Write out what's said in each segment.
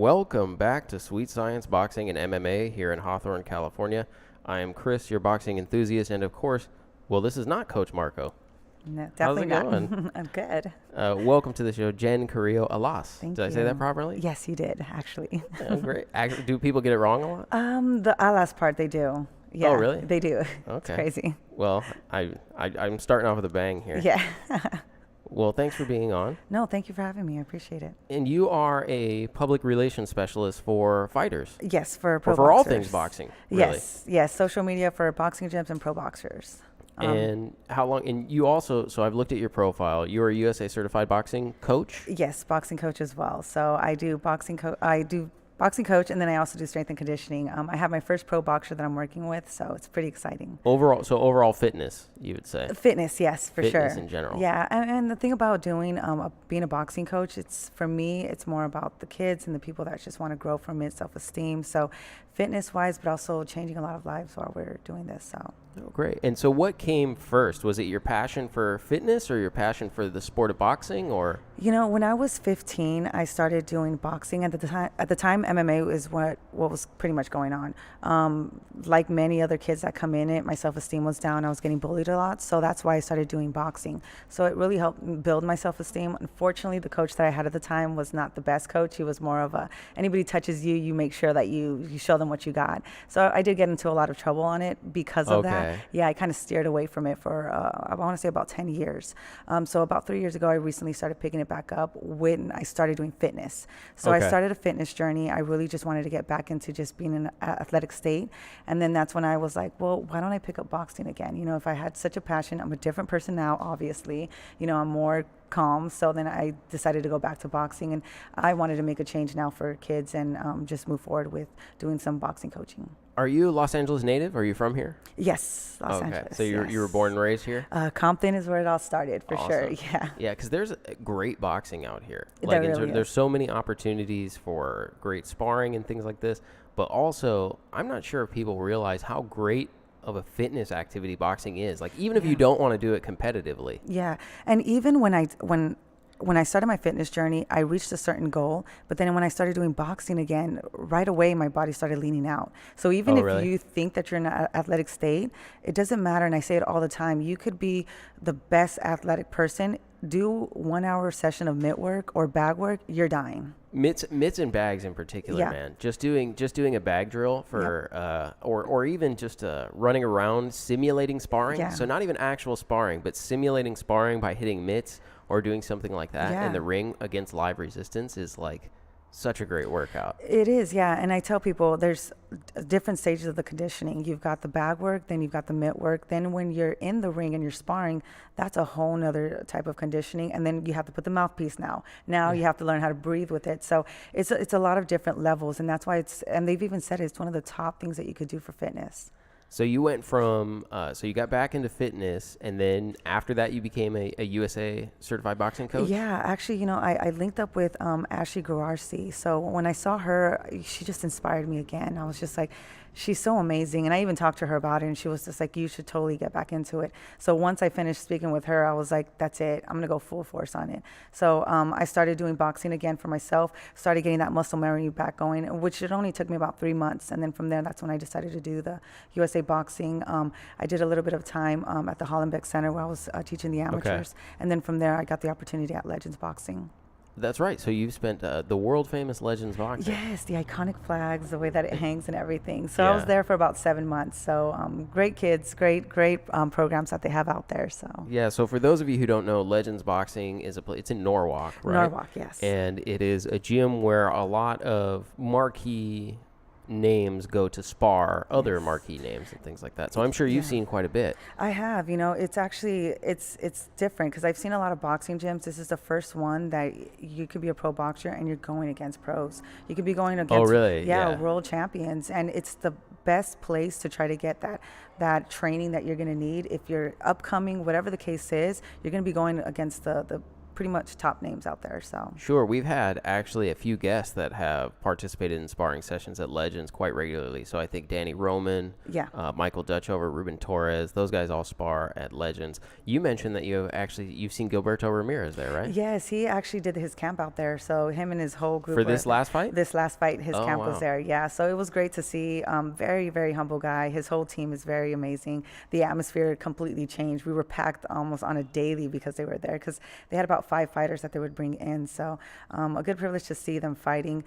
Welcome back to Sweet Science Boxing and MMA here in Hawthorne, California. I am Chris, your boxing enthusiast, and of course, well, this is not Coach Marco. No, definitely How's it not. going? I'm good. Welcome to the show, Jenn Carrillo-Alas. Thank Did I you. say that properly? Yes, you did, actually. Great. Do people get it wrong a lot? The Alas part, they do. Yeah, Oh, really? They do. Okay. It's crazy. Well, I'm starting off with a bang here. Yeah. Well, thanks for being on. No, thank you for having me. I appreciate it. And you are a public relations specialist for fighters. Yes, for pro Or for all boxers. things boxing, really. Yes, social media for boxing gyms and pro boxers. And how long? And you also, so I've looked at your profile. You're a USA certified boxing coach. Yes, boxing coach as well. So I do boxing coach, and then I also do strength and conditioning. I have my first pro boxer that I'm working with, so it's pretty exciting. Overall fitness, you would say. Fitness, yes, for sure. Fitness in general. Yeah, and the thing about doing being a boxing coach, for me, it's more about the kids and the people that just want to grow from it, self-esteem. So fitness-wise, but also changing a lot of lives while we're doing this. So. Oh, great. And so what came first? Was it your passion for fitness or your passion for the sport of boxing, or? You know, when I was 15, I started doing boxing. At the time, MMA was what was pretty much going on. Like many other kids that come in it, my self-esteem was down. I was getting bullied a lot, so that's why I started doing boxing. So it really helped build my self-esteem. Unfortunately, the coach that I had at the time was not the best coach. He was more of anybody touches you, you make sure that you show them what you got. So I did get into a lot of trouble on it because of that. Yeah, I kind of steered away from it for, I want to say about 10 years. So about 3 years ago, I recently started picking it back up when I started doing fitness. So I started a fitness journey. I really just wanted to get back into just being in an athletic state. And then that's when I was like, well, why don't I pick up boxing again? You know, if I had such a passion, I'm a different person now, obviously. You know, I'm more calm. So then I decided to go back to boxing, and I wanted to make a change now for kids and just move forward with doing some boxing coaching. Are you a Los Angeles native? Are you from here? Yes, Los Angeles. So you were born and raised here? Compton is where it all started, for sure. Yeah. Yeah, because there's great boxing out here. There's so many opportunities for great sparring and things like this. But also, I'm not sure if people realize how great of a fitness activity boxing is. Like, even if you don't want to do it competitively. Yeah, and even when I started my fitness journey, I reached a certain goal, but then when I started doing boxing again, right away my body started leaning out. So even if you think that you're in an athletic state, it doesn't matter, and I say it all the time, you could be the best athletic person, do 1 hour session of mitt work or bag work, you're dying. Mitts and bags in particular, man. Just doing a bag drill for or even just running around simulating sparring. Yeah. So not even actual sparring, but simulating sparring by hitting mitts or doing something like that in the ring against live resistance is like such a great workout. It is, yeah. And I tell people there's different stages of the conditioning. You've got the bag work, then you've got the mitt work. Then when you're in the ring and you're sparring, that's a whole nother type of conditioning. And then you have to put the mouthpiece now. Now you have to learn how to breathe with it. So it's a lot of different levels. And that's why and they've even said it's one of the top things that you could do for fitness. So you went from, so you got back into fitness, and then after that you became a USA certified boxing coach? Yeah, actually, you know, I linked up with Ashley Garcia. So when I saw her, she just inspired me again. I was just like, she's so amazing. And I even talked to her about it, and she was just like, you should totally get back into it. So once I finished speaking with her, I was like, that's it. I'm going to go full force on it. So I started doing boxing again for myself, started getting that muscle memory back going, which it only took me about 3 months. And then from there, that's when I decided to do the USA boxing. I did a little bit of time at the Hollenbeck Center where I was teaching the amateurs. And then from there, I got the opportunity at Legends Boxing. That's right. So you've spent the world famous Legends Boxing. Yes, the iconic flags, the way that it hangs and everything. So I was there for about 7 months. So great kids, great programs that they have out there. So yeah. So for those of you who don't know, Legends Boxing is it's in Norwalk, right? Norwalk, yes. And it is a gym where a lot of marquee names go to spar other marquee names and things like that. So I'm sure you've seen quite a bit. I have. You know, it's actually it's different because I've seen a lot of boxing gyms. This is the first one that you could be a pro boxer and you're going against pros. You could be going against world champions, and it's the best place to try to get that training that you're going to need if you're upcoming, whatever the case is. You're going to be going against the pretty much top names out there. So Sure, we've had actually a few guests that have participated in sparring sessions at Legends quite regularly. So I think Danny Roman, Michael Dutchover, Ruben Torres, those guys all spar at Legends. You mentioned that you've seen Gilberto Ramirez there, right? Yes, he actually did his camp out there. So him and his whole group For this last fight? This last fight, his camp wow. was there. Yeah, so it was great to see. Very, very humble guy. His whole team is very amazing. The atmosphere completely changed. We were packed almost on a daily because they were there, because they had about 5 fighters that they would bring in. So a good privilege to see them fighting.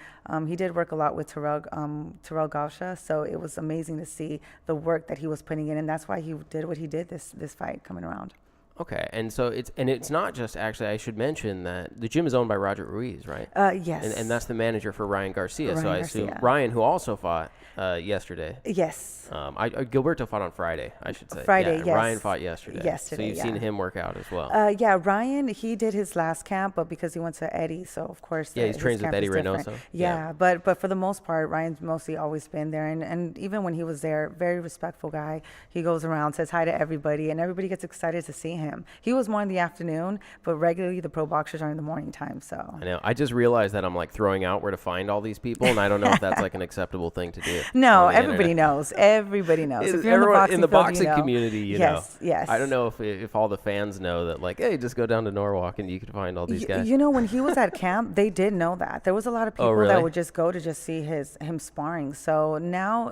He did work a lot with Terrell Gausha, so it was amazing to see the work that he was putting in, and that's why he did what he did this fight coming around. Okay, and so it's not just, actually, I should mention that the gym is owned by Roger Ruiz, right? Yes. And that's the manager for Ryan Garcia. Ryan so I Garcia. assume Ryan, who also fought yesterday. Yes. Gilberto fought on Friday, I should say. Friday, yeah, yes. Ryan fought yesterday. Yesterday, So you've seen him work out as well. Yeah, Ryan, he did his last camp, but because he went to Eddie, so of course. Yeah, he's trains with Eddie Reynoso. Yeah, but for the most part, Ryan's mostly always been there, and even when he was there, very respectful guy. He goes around, says hi to everybody, and everybody gets excited to see him. He was more in the afternoon, but regularly the pro boxers are in the morning time. So I know. I just realized that I'm like throwing out where to find all these people, and I don't know if that's like an acceptable thing to do. No, everybody knows. Everybody knows. If you're in the boxing field, community, you yes, know. Yes. I don't know if all the fans know that, like, hey, just go down to Norwalk and you can find all these guys. You know, when he was at camp, they did know that. There was a lot of people really? that would just go to just see him sparring. So now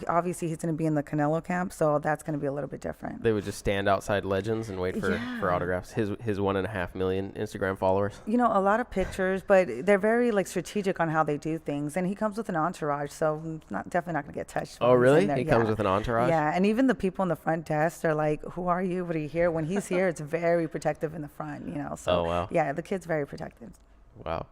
obviously he's going to be in the Canelo camp, so that's going to be a little bit different. They would just stand outside Legends and wait for autographs. His 1.5 million Instagram followers. You know, a lot of pictures, but they're very like strategic on how they do things. And he comes with an entourage, so definitely not going to get touched. Oh, really? He comes with an entourage? Yeah, and even the people in the front desk, they're like, "Who are you? What are you here?" When he's here, it's very protective in the front, you know. So, oh, wow. Yeah, the kid's very protective. Wow.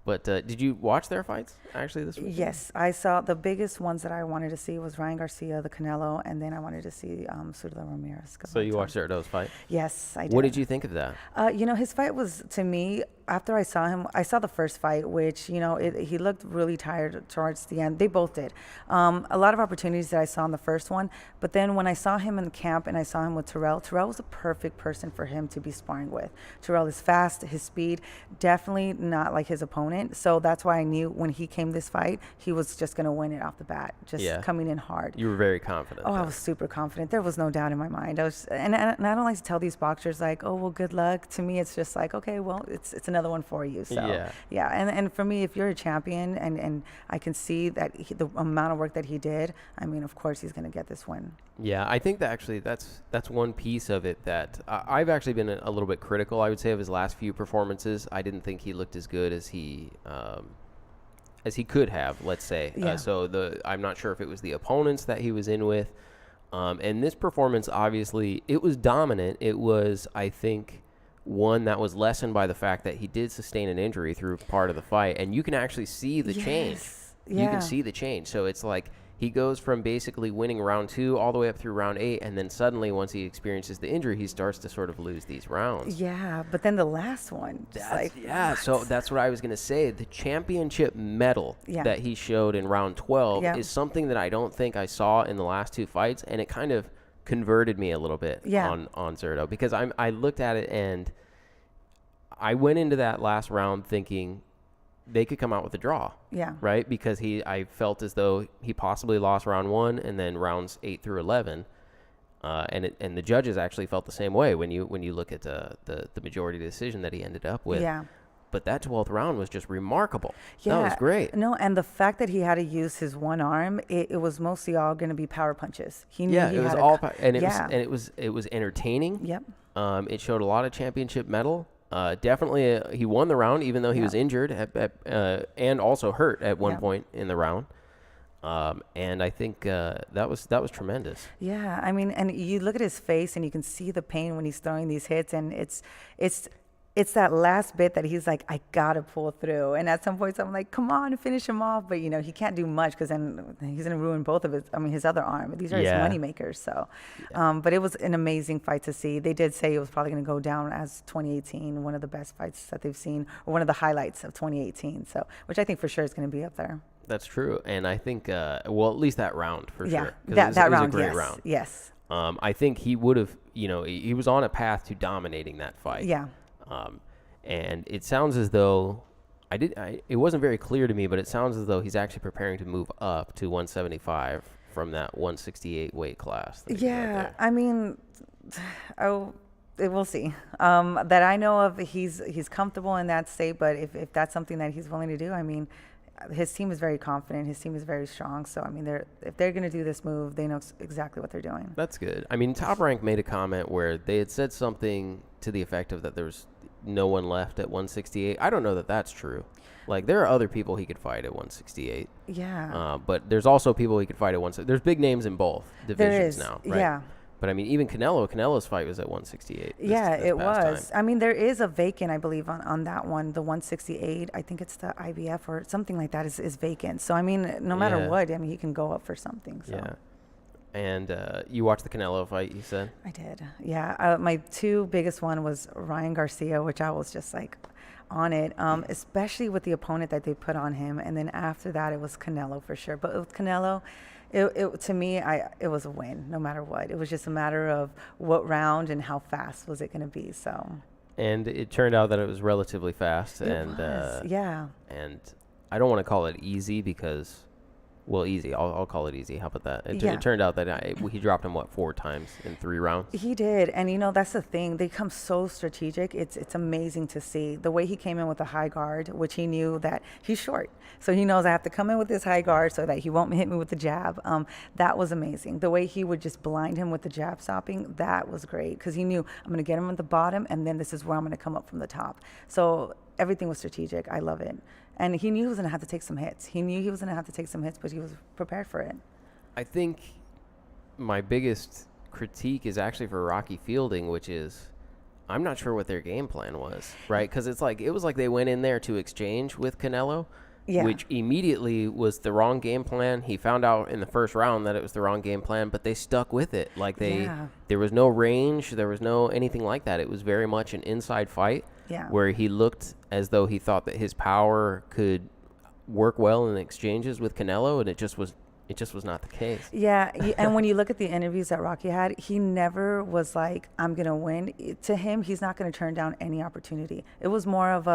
But did you watch their fights actually this week? Yes, I saw the biggest ones that I wanted to see was Ryan Garcia, the Canelo, and then I wanted to see Gilberto Ramirez. So you watched Zerto's fight? Yes, I did. What did you think of that? You know, his fight was, to me, after I saw him, I saw the first fight, which, you know, he looked really tired towards the end. They both did. A lot of opportunities that I saw in the first one, but then when I saw him in camp and I saw him with Terrell was a perfect person for him to be sparring with. Terrell is fast, his speed, definitely not like his opponent. So that's why I knew when he came this fight, he was just going to win it off the bat, just coming in hard. You were very confident. Oh, I was super confident. There was no doubt in my mind. And I don't like to tell these boxers like, oh, well, good luck. To me, it's just like, okay, well, it's another one for you. So yeah. And for me, if you're a champion and I can see that the amount of work that he did, I mean, of course he's going to get this win. Yeah, I think that actually that's one piece of it that I've actually been a little bit critical, I would say, of his last few performances. I didn't think he looked as good as he could have, let's say. So I'm not sure if it was the opponents that he was in with. And this performance, obviously, it was dominant. It was, I think, one that was lessened by the fact that he did sustain an injury through part of the fight. And you can actually see the change. Yeah. You can see the change. So it's like he goes from basically winning round 2 all the way up through round 8. And then suddenly, once he experiences the injury, he starts to sort of lose these rounds. Yeah, but then the last one. So that's what I was going to say. The championship medal that he showed in round 12 is something that I don't think I saw in the last 2 fights. And it kind of converted me a little bit on Zerto, because I looked at it and I went into that last round thinking they could come out with a draw. Yeah. Right? Because I felt as though he possibly lost round 1 and then rounds 8 through 11. And the judges actually felt the same way when you look at the majority decision that he ended up with. Yeah. But that 12th round was just remarkable. Yeah. That was great. No, and the fact that he had to use his one arm, it was mostly all going to be power punches. He knew he it was had all it was entertaining. Yep. It showed a lot of championship mettle. Definitely, he won the round, even though he was injured and also hurt at one point in the round. And I think that was tremendous. Yeah, I mean, and you look at his face, and you can see the pain when he's throwing these hits, and it's that last bit that he's like, I gotta pull through. And at some points, I'm like, come on, finish him off. But he can't do much because then he's gonna ruin both of his other arm. These are his money makers. So, but it was an amazing fight to see. They did say it was probably gonna go down as 2018, one of the best fights that they've seen, or one of the highlights of 2018. So, which I think for sure is gonna be up there. That's true, and I think, at least that round for sure. That round, was a great round. Yes. I think he would have, he was on a path to dominating that fight. Yeah. And it sounds as though it wasn't very clear to me, but it sounds as though he's actually preparing to move up to 175 from that 168 weight class. Yeah, I mean, we'll see. That I know of, he's comfortable in that state, but if that's something that he's willing to do, I mean, his team is very confident. His team is very strong. So, I mean, if they're going to do this move, they know exactly what they're doing. That's good. I mean, Top Rank made a comment where they had said something to the effect of that there's no one left at 168. I don't know that that's true. Like, there are other people he could fight at 168. Yeah. But there's also people he could fight at 168. There's big names in both divisions now, right? Yeah. But, I mean, even Canelo's fight was at 168. It was. Time. I mean, there is a vacant, I believe, on that one, the 168. I think it's the IBF or something like that is vacant. So, I mean, no matter what, I mean, he can go up for something. So. Yeah. And you watched the Canelo fight, you said? I did. Yeah. My two biggest one was Ryan Garcia, which I was just like on it, especially with the opponent that they put on him. And then after that, it was Canelo for sure. But with Canelo, it to me, it was a win no matter what. It was just a matter of what round and how fast was it going to be. So. And it turned out that it was relatively fast. It was, yeah. And I don't want to call it easy because... Well, easy. I'll call it easy. How about that? It turned out that he dropped him, 4 times in 3 rounds? He did. And, you know, that's the thing. They come so strategic. It's amazing to see. The way he came in with a high guard, which he knew that he's short. So he knows I have to come in with this high guard so that he won't hit me with the jab. That was amazing. The way he would just blind him with the jab stopping, that was great. Because he knew I'm going to get him at the bottom, and then this is where I'm going to come up from the top. So everything was strategic. I love it. And he knew he was going to have to take some hits. But he was prepared for it. I think my biggest critique is actually for Rocky Fielding, which is I'm not sure what their game plan was, right? Because it was like they went in there to exchange with Canelo, which immediately was the wrong game plan. He found out in the first round that it was the wrong game plan, but they stuck with it. There was no range. There was no anything like that. It was very much an inside fight. Yeah. Where he looked as though he thought that his power could work well in exchanges with Canelo, and it just was not the case. Yeah, and when you look at the interviews that Rocky had, he never was like, I'm going to win. To him, he's not going to turn down any opportunity. It was more of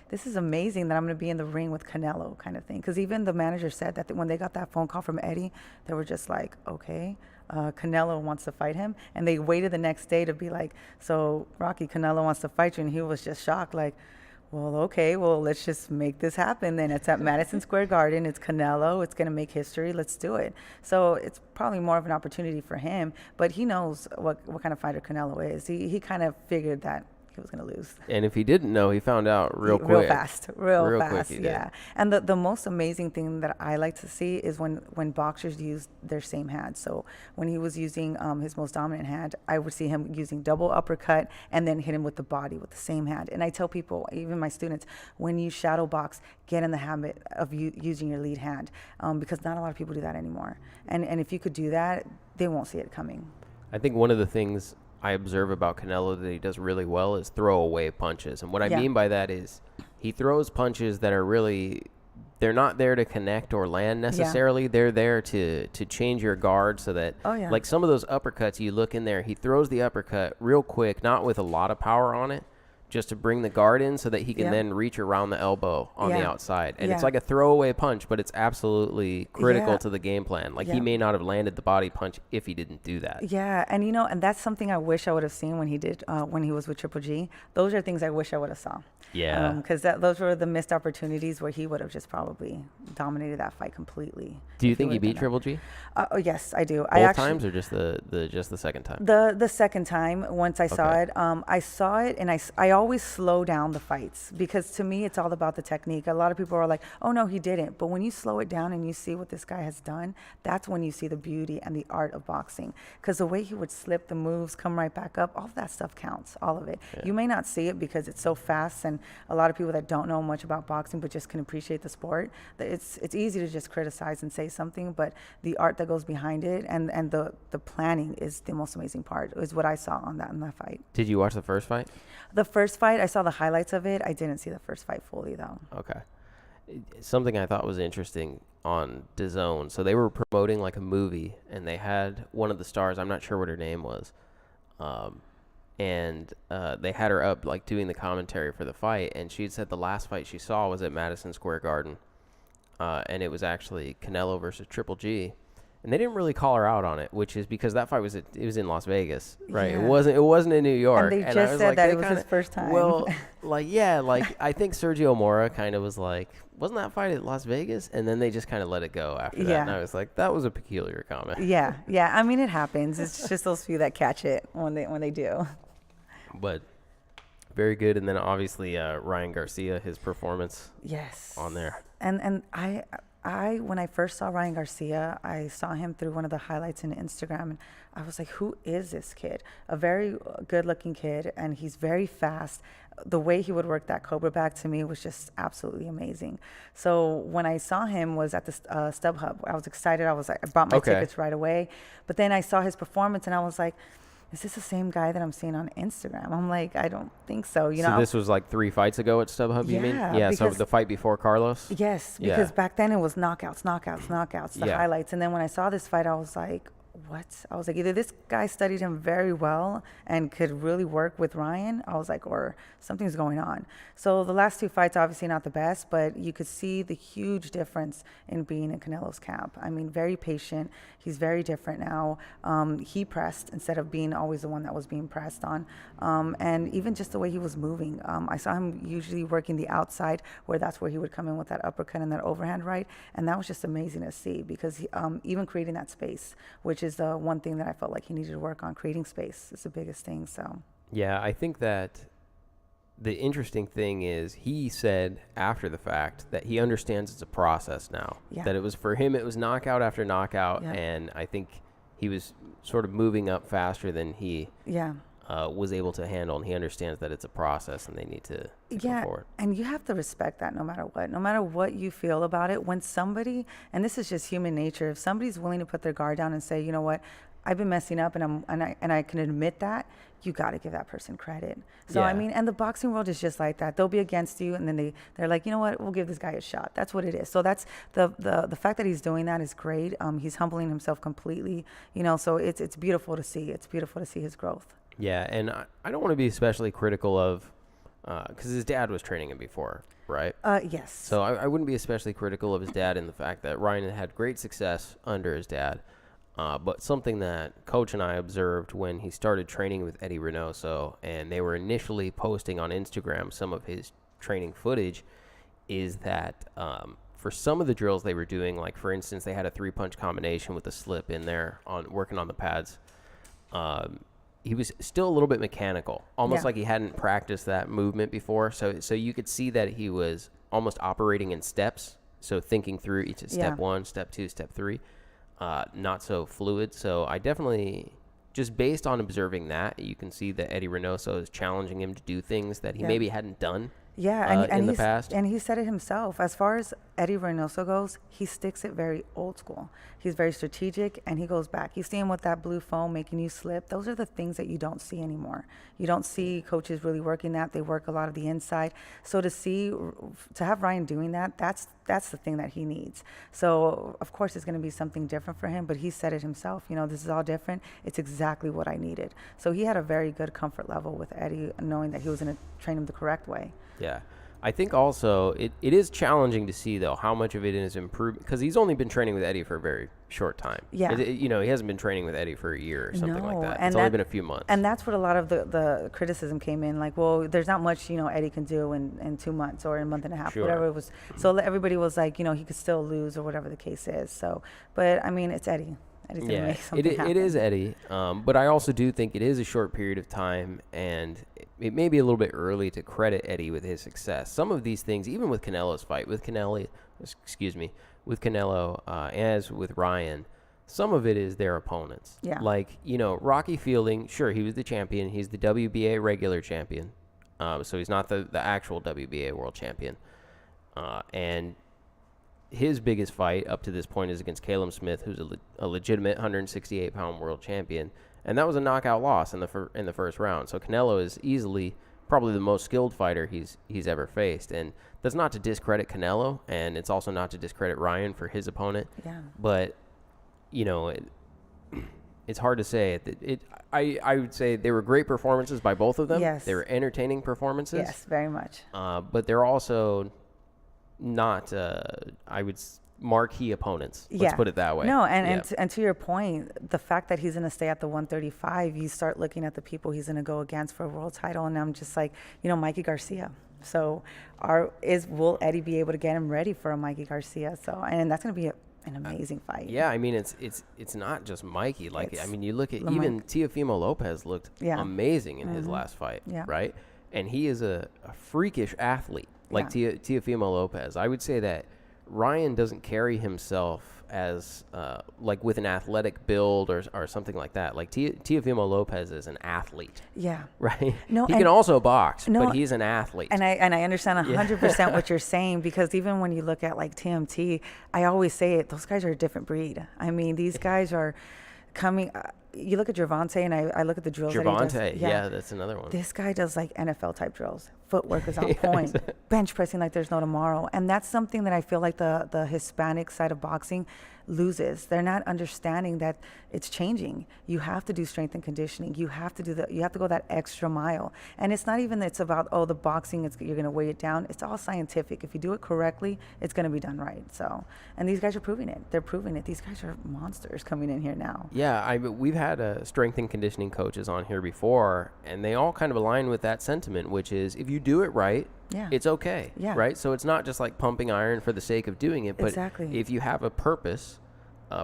this is amazing that I'm going to be in the ring with Canelo kind of thing. Because even the manager said that when they got that phone call from Eddie, they were just like, okay. Canelo wants to fight him, and they waited the next day to be like, so Rocky, Canelo wants to fight you, and he was just shocked, like, well, okay, well, let's just make this happen then. It's at Madison Square Garden, it's Canelo, it's going to make history, let's do it. So it's probably more of an opportunity for him, but he knows what kind of fighter Canelo is. He kind of figured that he was going to lose. And if he didn't know, he found out real quick. Real fast, yeah. And the most amazing thing that I like to see is when boxers use their same hand. So when he was using his most dominant hand, I would see him using double uppercut and then hit him with the body with the same hand. And I tell people, even my students, when you shadow box, get in the habit of using your lead hand because not a lot of people do that anymore. And if you could do that, they won't see it coming. I think one of the things I observe about Canelo that he does really well is throw away punches. And what I mean by that is he throws punches that are really, they're not there to connect or land necessarily. Yeah. They're there to change your guard so that, like some of those uppercuts, you look in there, he throws the uppercut real quick, not with a lot of power on it, just to bring the guard in so that he can then reach around the elbow on the outside. And it's like a throwaway punch, but it's absolutely critical to the game plan. Like he may not have landed the body punch if he didn't do that. Yeah, and and that's something I wish I would have seen when he did when he was with Triple G. Those are things I wish I would have saw. Yeah. Because those were the missed opportunities where he would have just probably dominated that fight completely. Do you think he beat Triple G? Oh, yes, I do. Both times or just the second time? The second time, once I saw it. I saw it, and I always slow down the fights because to me, it's all about the technique. A lot of people are like, oh, no, he didn't. But when you slow it down and you see what this guy has done, that's when you see the beauty and the art of boxing. Because the way he would slip the moves, come right back up, all of that stuff counts, all of it. Yeah. You may not see it because it's so fast, and a lot of people that don't know much about boxing but just can appreciate the sport, it's easy to just criticize and say something, but the art that goes behind it and the planning is the most amazing part, is what I saw in that fight. Did you watch the first fight? The first fight, I saw the highlights of it. I didn't see the first fight fully, though. Okay. Something I thought was interesting on DAZN. So they were promoting like a movie, and they had one of the stars, I'm not sure what her name was, and they had her up like doing the commentary for the fight, and she had said the last fight she saw was at Madison Square Garden, and it was actually Canelo versus Triple G. And they didn't really call her out on it, which is because that fight was in Las Vegas, right? Yeah. It wasn't in New York. And they I just was said like, that they it was kinda, his first time. Well, I think Sergio Mora kind of was like, wasn't that fight at Las Vegas? And then they just kind of let it go after that. And I was like, that was a peculiar comment. Yeah. I mean, it happens. It's just those few that catch it when they do. But very good. And then obviously Ryan Garcia, his performance. Yes. On there. And I when I first saw Ryan Garcia, I saw him through one of the highlights in Instagram, and I was like, who is this kid? A very good-looking kid, and he's very fast. The way he would work that Cobra back to me was just absolutely amazing. So when I saw him was at the StubHub, I was excited. I bought my tickets right away. But then I saw his performance, and I was like, is this the same guy that I'm seeing on Instagram? I'm like, I don't think so. So this was like 3 fights ago at StubHub, you mean? Yeah, so the fight before Carlos? Yes, because back then it was knockouts, the highlights. And then when I saw this fight, I was like, what? I was like, either this guy studied him very well and could really work with Ryan, I was like, or something's going on. So the last 2 fights, obviously not the best, but you could see the huge difference in being in Canelo's camp. I mean, very patient. He's very different now. He pressed instead of being always the one that was being pressed on. And even just the way he was moving. I saw him usually working the outside, where that's where he would come in with that uppercut and that overhand right. And that was just amazing to see, because he, even creating that space, which is the one thing that I felt like he needed to work on. Creating space is the biggest thing. So yeah, I think that the interesting thing is he said after the fact that he understands it's a process now. That it was, for him, it was knockout after knockout, and I think he was sort of moving up faster than he was able to handle, and he understands that it's a process and they need to go forward. And you have to respect that no matter what you feel about it. When somebody, and this is just human nature, if somebody's willing to put their guard down and say, you know what, I've been messing up, and I can admit that, you got to give that person credit. So I mean, and the boxing world is just like that. They'll be against you, and then they're like, you know what, we'll give this guy a shot. That's what it is. So that's the fact that he's doing that is great. He's humbling himself completely, so it's beautiful to see. It's beautiful to see his growth. Yeah, and I don't want to be especially critical of, because his dad was training him before, right? Yes. So I wouldn't be especially critical of his dad in the fact that Ryan had great success under his dad. But something that Coach and I observed when he started training with Eddie Reynoso, and they were initially posting on Instagram some of his training footage, is that for some of the drills they were doing, like for instance, they had a 3-punch combination with a slip in there on working on the pads. He was still a little bit mechanical, almost like he hadn't practiced that movement before. So you could see that he was almost operating in steps. So thinking through each step 1, step 2, step 3. Not so fluid. So I definitely, just based on observing that, you can see that Eddie Reynoso is challenging him to do things that he maybe hadn't done in the past. And he said it himself. As far as Eddie Reynoso goes, he sticks it very old school. He's very strategic, and he goes back. You see him with that blue foam making you slip. Those are the things that you don't see anymore. You don't see coaches really working that. They work a lot of the inside. So to have Ryan doing that, that's the thing that he needs. So of course it's going to be something different for him, but he said it himself. This is all different. It's exactly what I needed. So he had a very good comfort level with Eddie, knowing that he was going to train him the correct way. Yeah. I think also it is challenging to see, though, how much of it is improved, because he's only been training with Eddie for a very short time. Yeah. He hasn't been training with Eddie for a year or something like that. It's only been a few months. And that's what a lot of the criticism came in. Like, well, there's not much, Eddie can do in 2 months or in a month and a half, whatever it was. So everybody was like, he could still lose or whatever the case is. So, but I mean, it's Eddie. Eddie's gonna make something happen. It is Eddie. But I also do think it is a short period of time, and it may be a little bit early to credit Eddie with his success. Some of these things, even with Canelo's fight, with Canelo, as with Ryan, some of it is their opponents. Yeah. Like, Rocky Fielding, sure, he was the champion. He's the WBA regular champion. So he's not the actual WBA world champion. And his biggest fight up to this point is against Caleb Smith, who's a legitimate 168-pound world champion, and that was a knockout loss in the first round. So Canelo is easily probably the most skilled fighter he's ever faced, and that's not to discredit Canelo, and it's also not to discredit Ryan for his opponent. Yeah. But it's hard to say. I would say they were great performances by both of them. Yes. They were entertaining performances. Yes, very much. But they're also not, marquee opponents. Let's put it that way. No, and to your point, the fact that he's going to stay at the 135, you start looking at the people he's going to go against for a world title, and I'm just like, Mikey Garcia. So, will Eddie be able to get him ready for a Mikey Garcia? So, and that's going to be an amazing fight. Yeah, I mean, it's not just Mikey. Like, I mean, you look at Lemieux. even Teofimo Lopez looked amazing in his last fight, right? And he is a freakish athlete, like Teofimo Lopez. I would say that Ryan doesn't carry himself as like with an athletic build or something like that. Like Teofimo Lopez is an athlete. Yeah. Right? No, he can also box, but he's an athlete. And I understand 100% what you're saying, because even when you look at like TMT, I always say it, those guys are a different breed. I mean, these guys are coming you look at Gervonta, and I look at the drills that he does. Yeah, that's another one. This guy does like NFL type drills. Footwork is on point. Bench pressing like there's no tomorrow. And that's something that I feel like the Hispanic side of boxing loses. They're not understanding that it's changing. You have to do strength and conditioning. You have to go that extra mile. And it's not even that it's about, the boxing, you're going to weigh it down. It's all scientific. If you do it correctly, it's going to be done right. So, and these guys are proving it. They're proving it. These guys are monsters coming in here now. Yeah, we've had strength and conditioning coaches on here before, and they all kind of align with that sentiment, which is if you do it right, it's okay. Yeah. Right? So it's not just like pumping iron for the sake of doing it, but if you have a purpose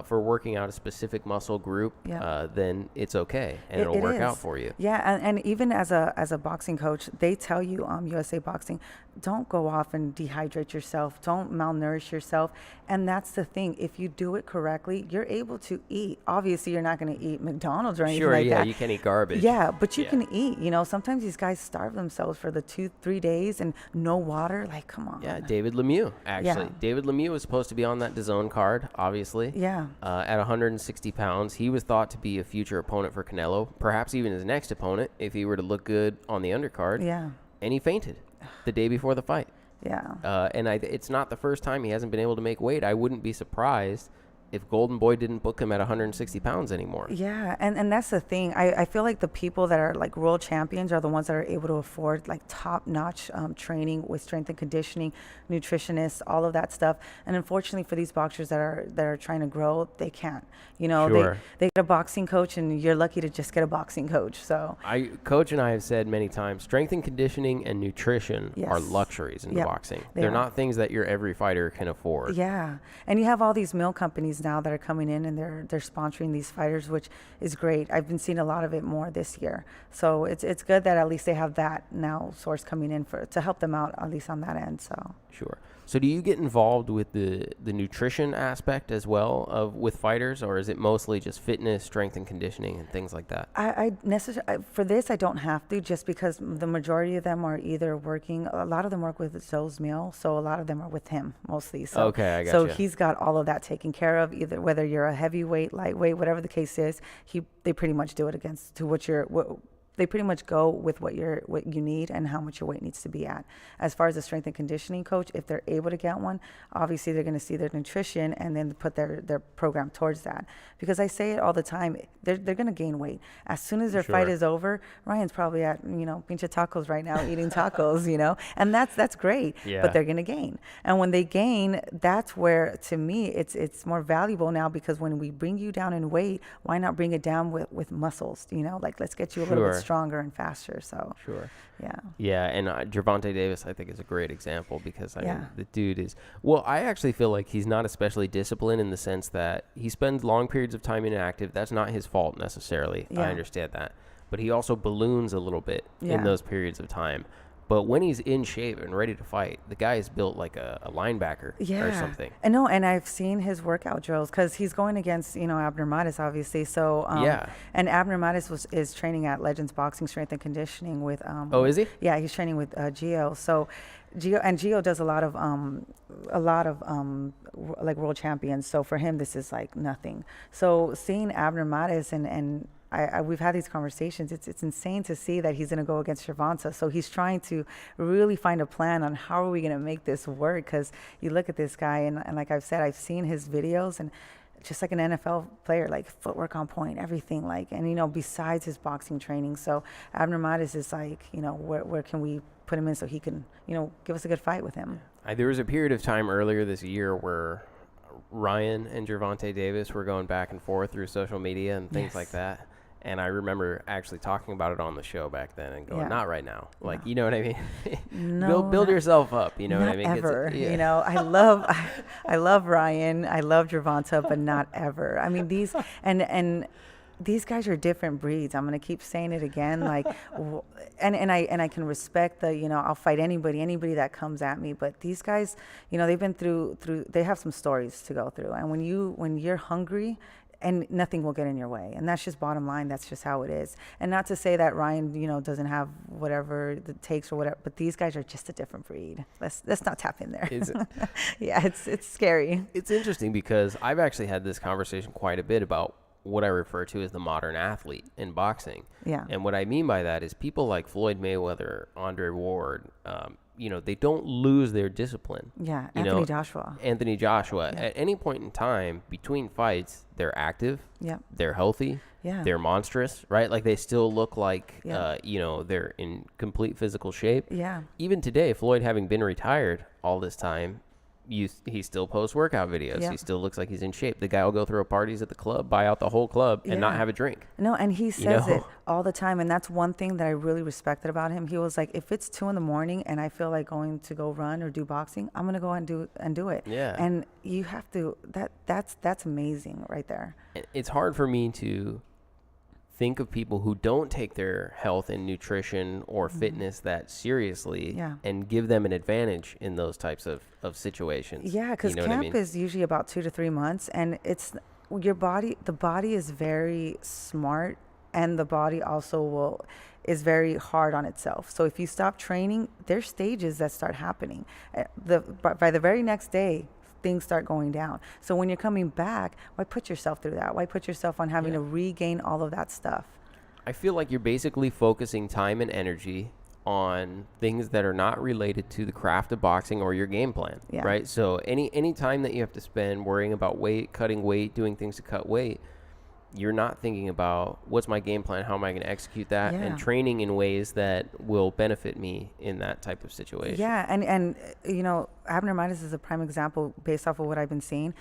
for working out a specific muscle group, then it's okay, and it'll work out for you. Yeah, and even as a boxing coach, they tell you, USA Boxing, don't go off and dehydrate yourself, don't malnourish yourself. And that's the thing. If you do it correctly, you're able to eat. Obviously, you're not going to eat McDonald's or anything like that. Sure, you can't eat garbage. Yeah, but you can eat. Sometimes these guys starve themselves for the 2-3 days and no water. Like, come on. Yeah, David Lemieux, actually. David Lemieux was supposed to be on that DAZN card, obviously. Yeah. At 160 pounds. He was thought to be a future opponent for Canelo, perhaps even his next opponent, if he were to look good on the undercard. Yeah. And he fainted the day before the fight. Yeah. And it's not the first time he hasn't been able to make weight. I wouldn't be surprised if Golden Boy didn't book him at 160 pounds anymore. Yeah, and that's the thing. I feel like the people that are like world champions are the ones that are able to afford like top-notch training with strength and conditioning, nutritionists, all of that stuff. And unfortunately for these boxers that are trying to grow, they can't. They get a boxing coach, and you're lucky to just get a boxing coach. So Coach and I have said many times, strength and conditioning and nutrition are luxuries in boxing. They're not things that your every fighter can afford. Yeah, and you have all these meal companies now that are coming in, and they're sponsoring these fighters, which is great. I've been seeing a lot of it more this year, so it's good that at least they have that now source coming in to help them out, at least on that end. So sure. So do you get involved with the nutrition aspect as well with fighters, or is it mostly just fitness, strength and conditioning, and things like that? I necessarily for this I don't have to, just because the majority of them are either working. A lot of them work with Zoe's meal, so a lot of them are with him mostly. So okay, I got so he's got all of that taken care of. Either whether you're a heavyweight, lightweight, whatever the case is, they pretty much do it they pretty much go with what you need and how much your weight needs to be at. As far as the strength and conditioning coach, if they're able to get one, obviously they're going to see their nutrition and then put their program towards that. Because I say it all the time, they're going to gain weight. As soon as their fight is over, Ryan's probably at, pinche tacos right now, eating tacos, and that's great. Yeah. But they're going to gain. And when they gain, that's where, to me, it's more valuable now, because when we bring you down in weight, why not bring it down with muscles, like let's get you a little bit stronger and faster. So yeah, and Gervonta Davis I think is a great example, because I mean, the dude is, I actually feel like he's not especially disciplined, in the sense that he spends long periods of time inactive. That's not his fault necessarily. I understand that, but he also balloons a little bit in those periods of time. But when he's in shape and ready to fight, the guy is built like a linebacker or something. And I've seen his workout drills, because he's going against, Abner Mares, obviously. So, and Abner Mares is training at Legends Boxing Strength and Conditioning with... is he? Yeah, he's training with Gio. So, Gio does a lot of like world champions. So for him, this is like nothing. So seeing Abner Mares and we've had these conversations. It's insane to see that he's going to go against Gervonta. So he's trying to really find a plan on how are we going to make this work. Because you look at this guy, and like I've said, I've seen his videos, and just like an NFL player, like footwork on point, everything, like, and besides his boxing training. So Abner Mares is like, where can we put him in so he can, give us a good fight with him. There was a period of time earlier this year where Ryan and Gervonta Davis were going back and forth through social media and things like that. And I remember actually talking about it on the show back then and going, not right now. Like, you know what I mean? No, build yourself up. You know what I mean? Ever. I love Ryan. I love Gervonta, but not ever. I mean, these guys are different breeds. I'm going to keep saying it again. Like, and I can respect I'll fight anybody that comes at me. But these guys, they've been through, they have some stories to go through. And when you're hungry, and nothing will get in your way. And that's just bottom line. That's just how it is. And not to say that Ryan, doesn't have whatever it takes or whatever, but these guys are just a different breed. Let's not tap in there. Is it? Yeah, it's scary. It's interesting because I've actually had this conversation quite a bit about what I refer to as the modern athlete in boxing. Yeah. And what I mean by that is people like Floyd Mayweather, Andre Ward, they don't lose their discipline. Yeah, Anthony Joshua. Yeah. At any point in time between fights, they're active. Yeah. They're healthy. Yeah. They're monstrous, right? Like they still look like, Yeah. They're in complete physical shape. Yeah. Even today, Floyd having been retired all this time, he still posts workout videos. Yeah. He still looks like he's in shape. The guy will go throw parties at the club, buy out the whole club, and not have a drink. No, and he says it all the time, and that's one thing that I really respected about him. He was like, if it's 2 a.m. and I feel like going to go run or do boxing, I'm gonna go and do it. Yeah. And you have to. That's amazing right there. It's hard for me to think of people who don't take their health and nutrition or fitness that seriously and give them an advantage in those types of situations. Yeah, because camp is usually about 2 to 3 months, and it's the body is very smart, and the body also is very hard on itself. So if you stop training, there's stages that start happening. By the very next day, things start going down. So when you're coming back, why put yourself through that? Why put yourself on having to regain all of that stuff? I feel like you're basically focusing time and energy on things that are not related to the craft of boxing or your game plan, right? So any time that you have to spend worrying about weight, cutting weight, doing things to cut weight, you're not thinking about what's my game plan, how am I going to execute that, and training in ways that will benefit me in that type of situation. Yeah, and Abner Mares is a prime example based off of what I've been seeing.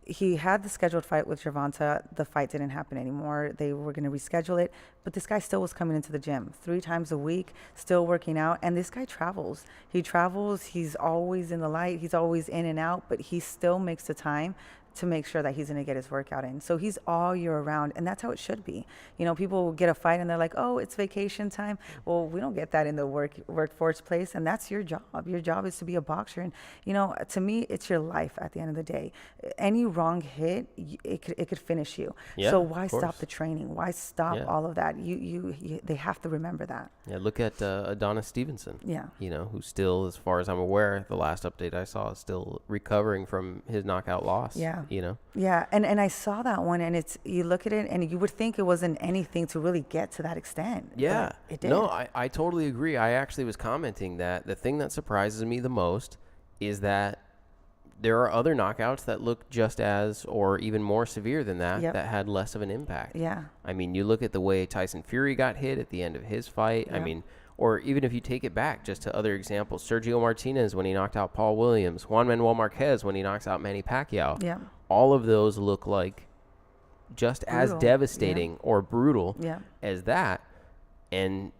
He had the scheduled fight with Gervonta. The fight didn't happen anymore. They were going to reschedule it, but this guy still was coming into the gym 3 times a week, still working out. And this guy travels. He's always in the light. He's always in and out, but he still makes the time to make sure that he's going to get his workout in. So he's all year around, and that's how it should be. People will get a fight and they're like, oh, it's vacation time. Well, we don't get that in the workforce place, and that's your job. Your job is to be a boxer. And, to me, it's your life at the end of the day. Any wrong hit, it could finish you. Yeah, so why stop the training? Why stop all of that? They have to remember that. Yeah, look at Adonis Stevenson. Yeah. Who still, as far as I'm aware, the last update I saw, is still recovering from his knockout loss. Yeah. Yeah, and I saw that one, and you look at it, and you would think it wasn't anything to really get to that extent. Yeah, it did. No, I totally agree. I actually was commenting that the thing that surprises me the most is that there are other knockouts that look just as or even more severe than that that had less of an impact. Yeah. I mean, you look at the way Tyson Fury got hit at the end of his fight. Yeah. I mean, or even if you take it back just to other examples, Sergio Martinez when he knocked out Paul Williams, Juan Manuel Marquez when he knocks out Manny Pacquiao. Yeah. All of those look like just as devastating or brutal as that. And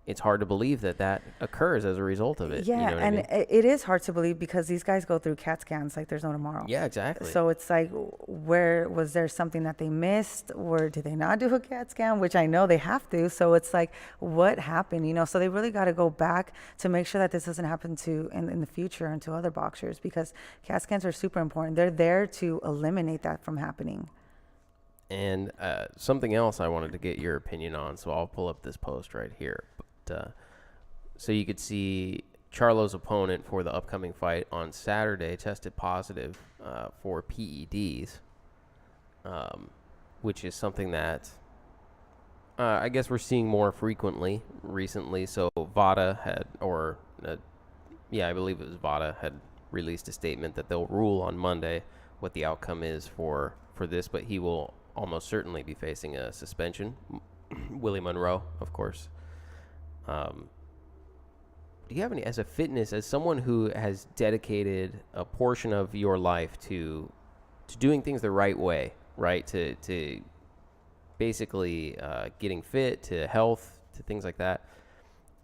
it's hard to believe that occurs as a result of it. Yeah, you know what I mean? it is hard to believe because these guys go through CAT scans like there's no tomorrow. Yeah, exactly. So it's like, where was there something that they missed, or did they not do a CAT scan, which I know they have to. So it's like, what happened? So they really got to go back to make sure that this doesn't happen in the future and to other boxers, because CAT scans are super important. They're there to eliminate that from happening. And something else I wanted to get your opinion on, so I'll pull up this post right here. So you could see Charlo's opponent for the upcoming fight on Saturday tested positive for PEDs, which is something that I guess we're seeing more frequently recently. So VADA I believe it was VADA had released a statement that they'll rule on Monday what the outcome is for for this, but he will almost certainly be facing a suspension. Willie Monroe, of course. Do you have any, as someone who has dedicated a portion of your life to doing things the right way, right? To basically getting fit, to health, to things like that.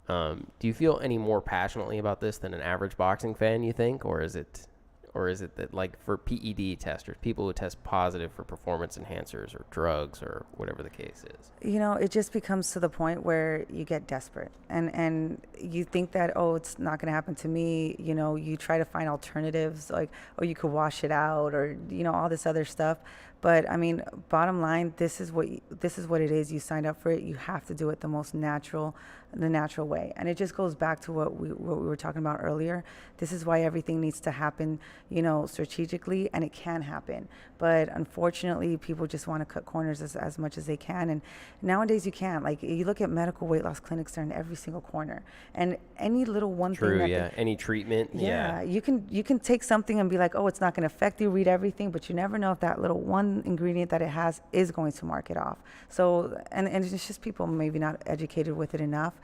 Do you feel any more passionately about this than an average boxing fan, you think? Or is it that, like, for PED testers, people who test positive for performance enhancers or drugs or whatever the case is? It just becomes to the point where you get desperate and you think that, oh, it's not going to happen to me. You try to find alternatives, like, oh, you could wash it out, or, all this other stuff. But I mean, bottom line, this is what it is. You signed up for it. You have to do it the natural way. And it just goes back to what we were talking about earlier. This is why everything needs to happen, strategically, and it can happen. But unfortunately, people just want to cut corners as much as they can. And nowadays you can't. Like, you look at medical weight loss clinics, they're in every single corner. And any little one thing that any treatment. Yeah. You can take something and be like, oh, it's not going to affect you, read everything, but you never know if that little one ingredient that it has is going to mark it off. So, and it's just people maybe not educated with it enough,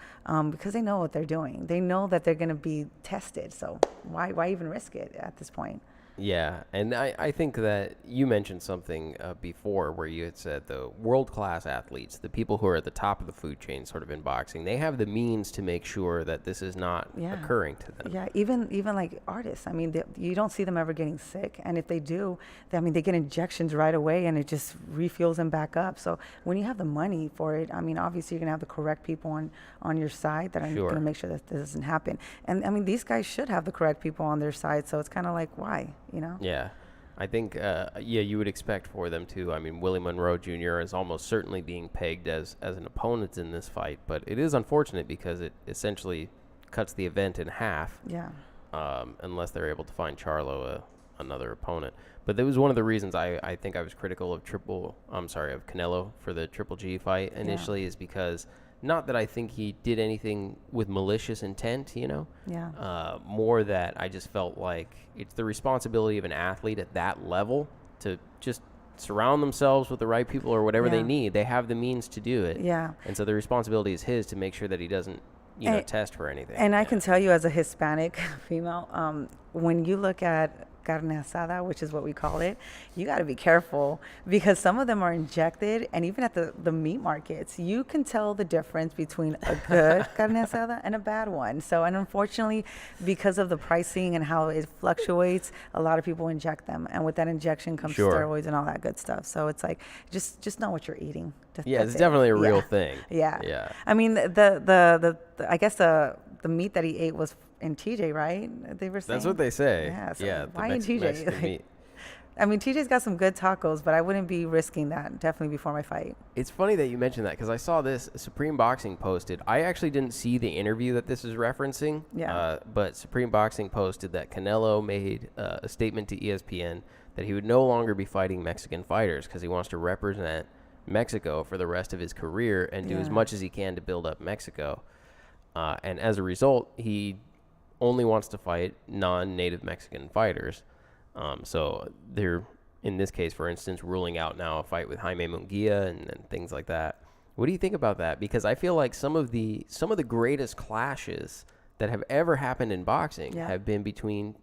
because they know what they're doing. They know that they're going to be tested. So why even risk it at this point? Yeah, and I think that you mentioned something before where you had said the world-class athletes, the people who are at the top of the food chain sort of in boxing, they have the means to make sure that this is not occurring to them. Yeah, even like artists. I mean, you don't see them ever getting sick. And if they do, they get injections right away and it just refuels them back up. So when you have the money for it, I mean, obviously you're going to have the correct people on your side that are going to make sure that this doesn't happen. And I mean, these guys should have the correct people on their side. So it's kind of like, why? Yeah, I think, you would expect for them to. I mean, Willie Monroe Jr. is almost certainly being pegged as an opponent in this fight, but it is unfortunate because it essentially cuts the event in half. Yeah. Unless they're able to find Charlo another opponent. But that was one of the reasons I think I was critical of Canelo for the Triple G fight initially, is because not that I think he did anything with malicious intent, more that I just felt like it's the responsibility of an athlete at that level to just surround themselves with the right people or whatever they need. They have the means to do it. Yeah. And so the responsibility is his to make sure that he doesn't, test for anything. And I can tell you, as a Hispanic female, when you look at carne asada, which is what we call it, you got to be careful because some of them are injected, and even at the meat markets, you can tell the difference between a good carne asada and a bad one. So, and unfortunately, because of the pricing and how it fluctuates, a lot of people inject them, and with that injection comes steroids and all that good stuff. So it's like, just know what you're eating. It's definitely a real thing. Yeah. I mean, I guess the meat that he ate was in TJ, right? They were saying. That's what they say. Yeah. So why in TJ? I mean, TJ's got some good tacos, but I wouldn't be risking that definitely before my fight. It's funny that you mentioned that because I saw this Supreme Boxing posted. I actually didn't see the interview that this is referencing. Yeah. But Supreme Boxing posted that Canelo made a statement to ESPN that he would no longer be fighting Mexican fighters because he wants to represent Mexico for the rest of his career and do as much as he can to build up Mexico. And as a result, he only wants to fight non-native Mexican fighters. So they're, in this case, for instance, ruling out now a fight with Jaime Munguia and things like that. What do you think about that? Because I feel like some of the greatest clashes that have ever happened in boxing have been between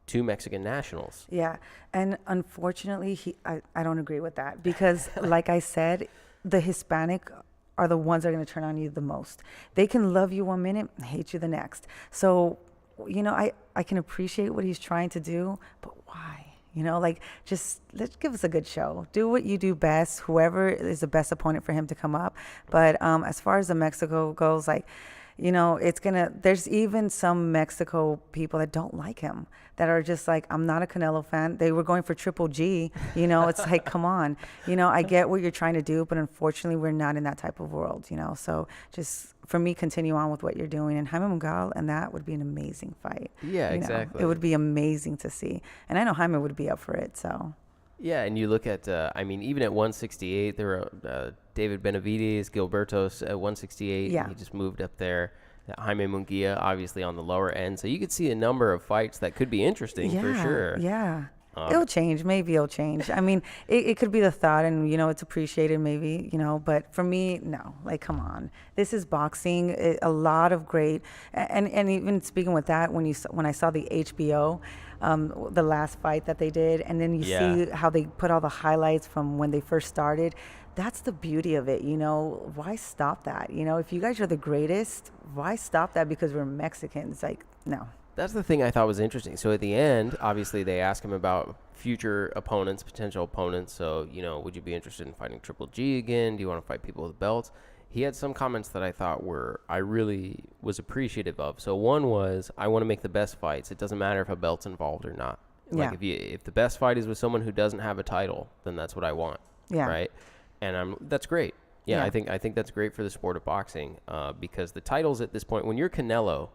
two Mexican nationals. Yeah, and unfortunately, I don't agree with that because, like I said, the Hispanic are the ones that are going to turn on you the most. They can love you one minute and hate you the next. So, I can appreciate what he's trying to do, but why? Just let's give us a good show. Do what you do best, whoever is the best opponent for him to come up. But as far as the Mexico goes, there's even some Mexico people that don't like him, that are just like, I'm not a Canelo fan. They were going for Triple G. It's like, come on. I get what you're trying to do, but unfortunately, we're not in that type of world, So just, for me, continue on with what you're doing. And Jaime Munguia, and that would be an amazing fight. Yeah, exactly. It would be amazing to see. And I know Jaime would be up for it, so. Yeah, and you look at, even at 168, there were David Benavides, Gilberto's at 168. Yeah. He just moved up there. Jaime Munguia, obviously, on the lower end. So you could see a number of fights that could be interesting for sure. Yeah. It'll change. Maybe it'll change. I mean, it could be the thought, and it's appreciated, maybe, but for me, no. Like, come on, this is boxing. A lot of great, and even speaking with that, when I saw the HBO, the last fight that they did, and then you see how they put all the highlights from when they first started. That's the beauty of it. Why stop that? If you guys are the greatest, why stop that because we're Mexicans? Like, no. That's the thing I thought was interesting. So at the end, obviously, they ask him about future opponents, potential opponents. So, would you be interested in fighting Triple G again? Do you want to fight people with belts? He had some comments that I thought I really was appreciative of. So one was, I want to make the best fights. It doesn't matter if a belt's involved or not. Yeah. Like, if the best fight is with someone who doesn't have a title, then that's what I want. Yeah. Right? And that's great. Yeah, I think that's great for the sport of boxing, because the titles at this point, when you're Canelo,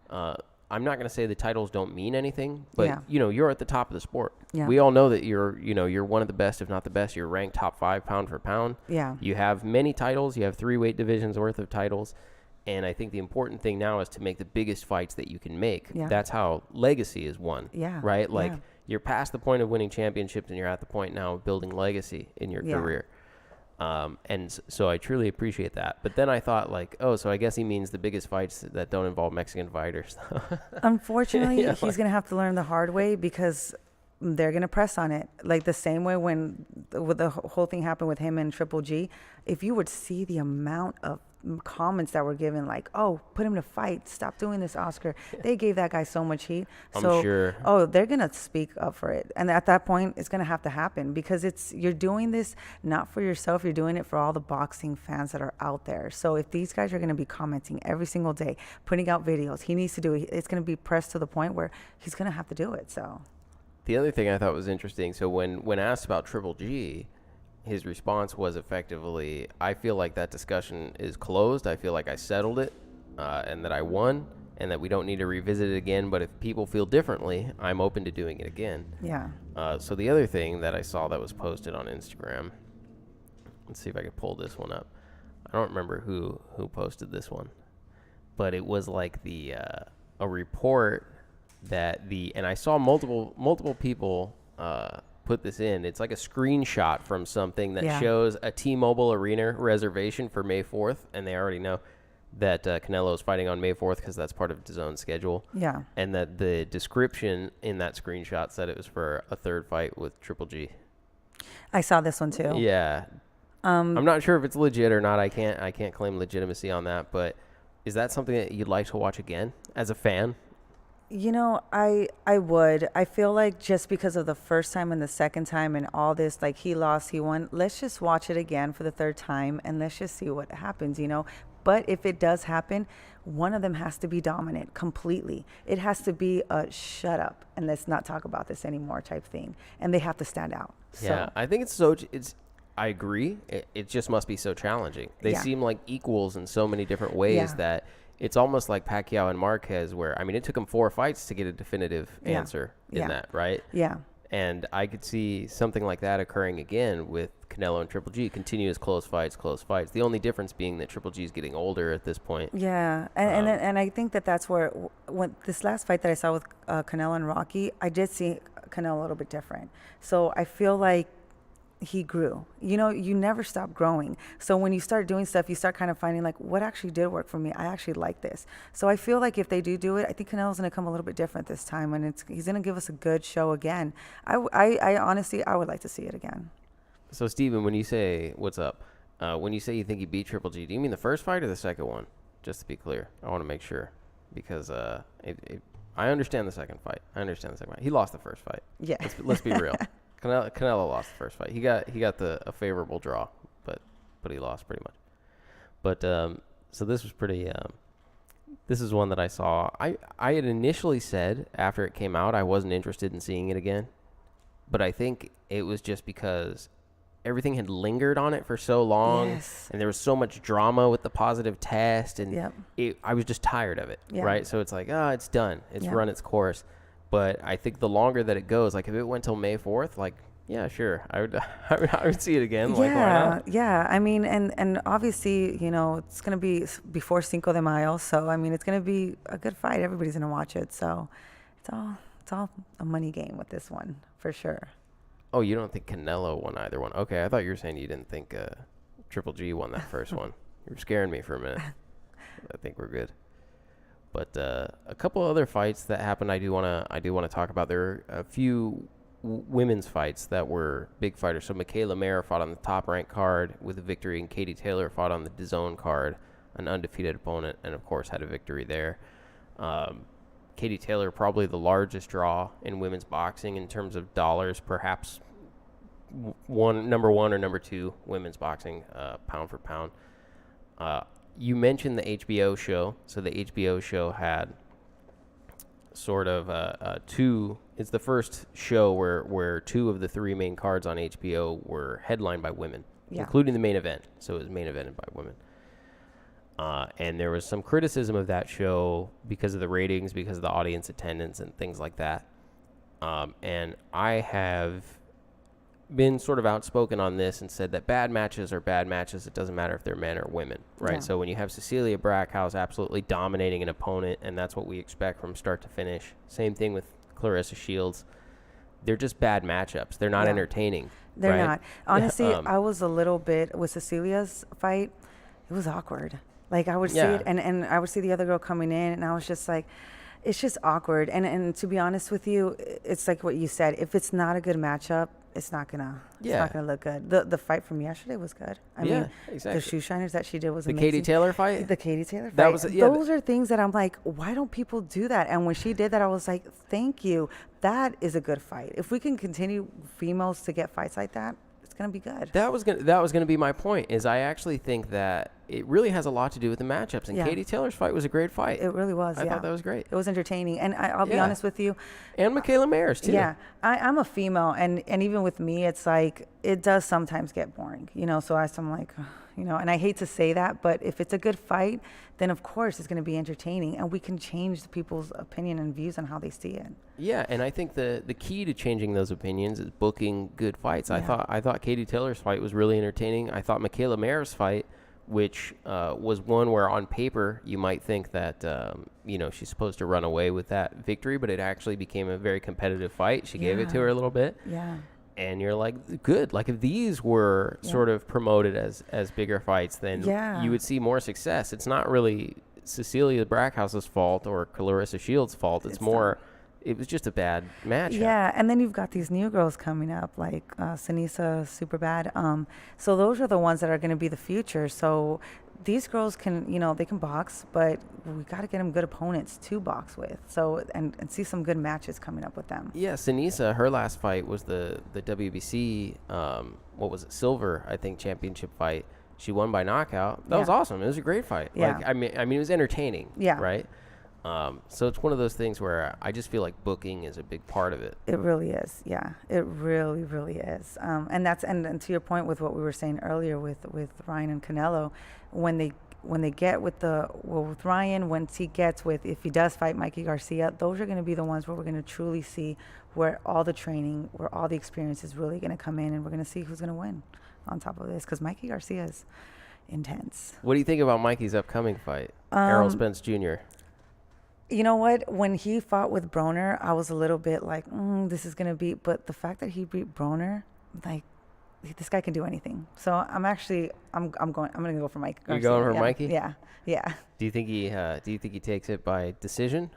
I'm not going to say the titles don't mean anything, but you're at the top of the sport. Yeah. We all know that you're one of the best, if not the best. You're ranked top 5 pound for pound. Yeah. You have many titles. You have 3 weight divisions worth of titles. And I think the important thing now is to make the biggest fights that you can make. Yeah. That's how legacy is won. Yeah. Right? Like, you're past the point of winning championships, and you're at the point now of building legacy in your career. And so I truly appreciate that. But then I thought, like, so I guess he means the biggest fights that don't involve Mexican fighters. Unfortunately, he's going to have to learn the hard way, because they're going to press on it. Like the same way when the whole thing happened with him and Triple G. If you would see the amount of comments that were given, like, put him to fight, stop doing this, Oscar. They gave that guy so much heat. I'm sure. They're gonna speak up for it, and at that point it's gonna have to happen, because you're doing this not for yourself, you're doing it for all the boxing fans that are out there. So if these guys are gonna be commenting every single day, putting out videos, he needs to do it. It's gonna be pressed to the point where he's gonna have to do it. So the other thing I thought was interesting, so when asked about Triple G, his response was effectively, I feel like that discussion is closed. I feel like I settled it, and that I won, and that we don't need to revisit it again. But if people feel differently, I'm open to doing it again. Yeah. So the other thing that I saw that was posted on Instagram, let's see if I can pull this one up. I don't remember who posted this one, but it was like a report that and I saw multiple people put this in. It's like a screenshot from something that shows a T-Mobile Arena reservation for May 4th, and they already know that Canelo is fighting on May 4th because that's part of DAZN's schedule. Yeah. And that the description in that screenshot said it was for a third fight with Triple G. I saw this one too. Yeah. I'm not sure if it's legit or not. I can't claim legitimacy on that, but is that something that you'd like to watch again as a fan? I would. I feel like just because of the first time and the second time and all this, like, he lost, he won, let's just watch it again for the third time and let's just see what happens, But if it does happen, one of them has to be dominant completely. It has to be a shut up and let's not talk about this anymore type thing. And they have to stand out. Yeah, I think I agree. It just must be so challenging. They seem like equals in so many different ways that it's almost like Pacquiao and Marquez, where, it took them 4 fights to get a definitive answer in that, right? Yeah. And I could see something like that occurring again with Canelo and Triple G. Continuous close fights. The only difference being that Triple G is getting older at this point. Yeah, and I think that's where, when this last fight that I saw with Canelo and Rocky, I did see Canelo a little bit different. So I feel like he grew. You never stop growing. So when you start doing stuff, you start kind of finding, like, what actually did work for me? I actually like this. So I feel like if they do it, I think Canelo's going to come a little bit different this time, and he's going to give us a good show again. I honestly, I would like to see it again. So, Steven, when you say, what's up, when you say you think he beat Triple G, do you mean the first fight or the second one? Just to be clear. I want to make sure, because I understand the second fight. He lost the first fight. Yeah. Let's be real. Canelo lost the first fight. He got a favorable draw, but he lost pretty much. But so this was pretty. This is one that I saw. I had initially said after it came out I wasn't interested in seeing it again, but I think it was just because everything had lingered on it for so long, and there was so much drama with the positive test, and I was just tired of it. Right, so it's like, it's done. It's run its course. But I think the longer that it goes, like if it went till May 4th, like, yeah, sure, I would see it again. Like, why not? Yeah. And obviously, it's going to be before Cinco de Mayo. So, it's going to be a good fight. Everybody's going to watch it. So it's all a money game with this one for sure. Oh, you don't think Canelo won either one? Okay, I thought you were saying you didn't think Triple G won that first one. You were scaring me for a minute. I think we're good. But a couple other fights that happened, I do want to talk about. There were a few women's fights that were big fighters. So Michaela Mayer fought on the top-ranked card with a victory, and Katie Taylor fought on the DAZN card, an undefeated opponent, and of course had a victory there. Katie Taylor, probably the largest draw in women's boxing in terms of dollars, perhaps number one or number two women's boxing, pound for pound. You mentioned the HBO show. So the HBO show had sort of two. It's the first show where two of the three main cards on HBO were headlined by women, including the main event. So it was main evented by women. And there was some criticism of that show because of the ratings, because of the audience attendance and things like that. And I have been sort of outspoken on this and said that bad matches are bad matches. It doesn't matter if they're men or women, right? Yeah. So when you have Cecilia Brackhouse absolutely dominating an opponent, and that's what we expect from start to finish. Same thing with Clarissa Shields. They're just bad matchups. They're not entertaining. They're right? not. Honestly, I was a little bit with Cecilia's fight. It was awkward. Like I would see it, and I would see the other girl coming in, and I was just like, it's just awkward. And to be honest with you, it's like what you said. If it's not a good matchup, it's not gonna look good. The fight from yesterday was good. I mean, exactly. The shoe shiners that she did was amazing. The Katie Taylor fight? The Katie Taylor fight. Those are things that I'm like, why don't people do that? And when she did that, I was like, thank you. That is a good fight. If we can continue females to get fights like that, it's gonna be good. That was gonna be my point. Is I actually think that it really has a lot to do with the matchups. And Katie Taylor's fight was a great fight. It really was. I thought that was great. It was entertaining, and I'll be honest with you. And Michaela Mayers too. Yeah, I'm a female, and even with me, it's like it does sometimes get boring, you know. So I'm like, you know, and I hate to say that, but if it's a good fight, then of course it's going to be entertaining, and we can change the people's opinion and views on how they see it. Yeah, and I think the key to changing those opinions is booking good fights. Yeah. I thought Katie Taylor's fight was really entertaining. I thought Michaela Mayer's fight, which was one where on paper you might think that you know, she's supposed to run away with that victory, but it actually became a very competitive fight. She gave it to her a little bit. Yeah. And you're like, good. Like if these were sort of promoted as bigger fights, then you would see more success. It's not really Cecilia Brackhouse's fault or Clarissa Shields' fault. It's more, it was just a bad match. Yeah, and then you've got these new girls coming up, like Sinisa Superbad. So those are the ones that are going to be the future. So these girls can, you know, they can box, but we got to get them good opponents to box with. So and see some good matches coming up with them. Yeah, Sinisa, her last fight was the WBC, what was it, silver, I think, championship fight. She won by knockout. That was awesome. It was a great fight. Yeah. Like, I mean, it was entertaining. Yeah. Right. So it's one of those things where I just feel like booking is a big part of it. It really is. Yeah, it really, really is. And that's and to your point with what we were saying earlier with Ryan and Canelo, when they get with with Ryan, once he gets with, if he does fight Mikey Garcia, those are going to be the ones where we're going to truly see where all the training, where all the experience is really going to come in, and we're going to see who's going to win on top of this, because Mikey Garcia is intense. What do you think about Mikey's upcoming fight, Errol Spence Jr.? You know what? When he fought with Broner, I was a little bit like, this is gonna be. But the fact that he beat Broner, like, this guy can do anything. So I'm gonna go for Mike Garcia. You're going for Mikey? Yeah. Do you think he takes it by decision?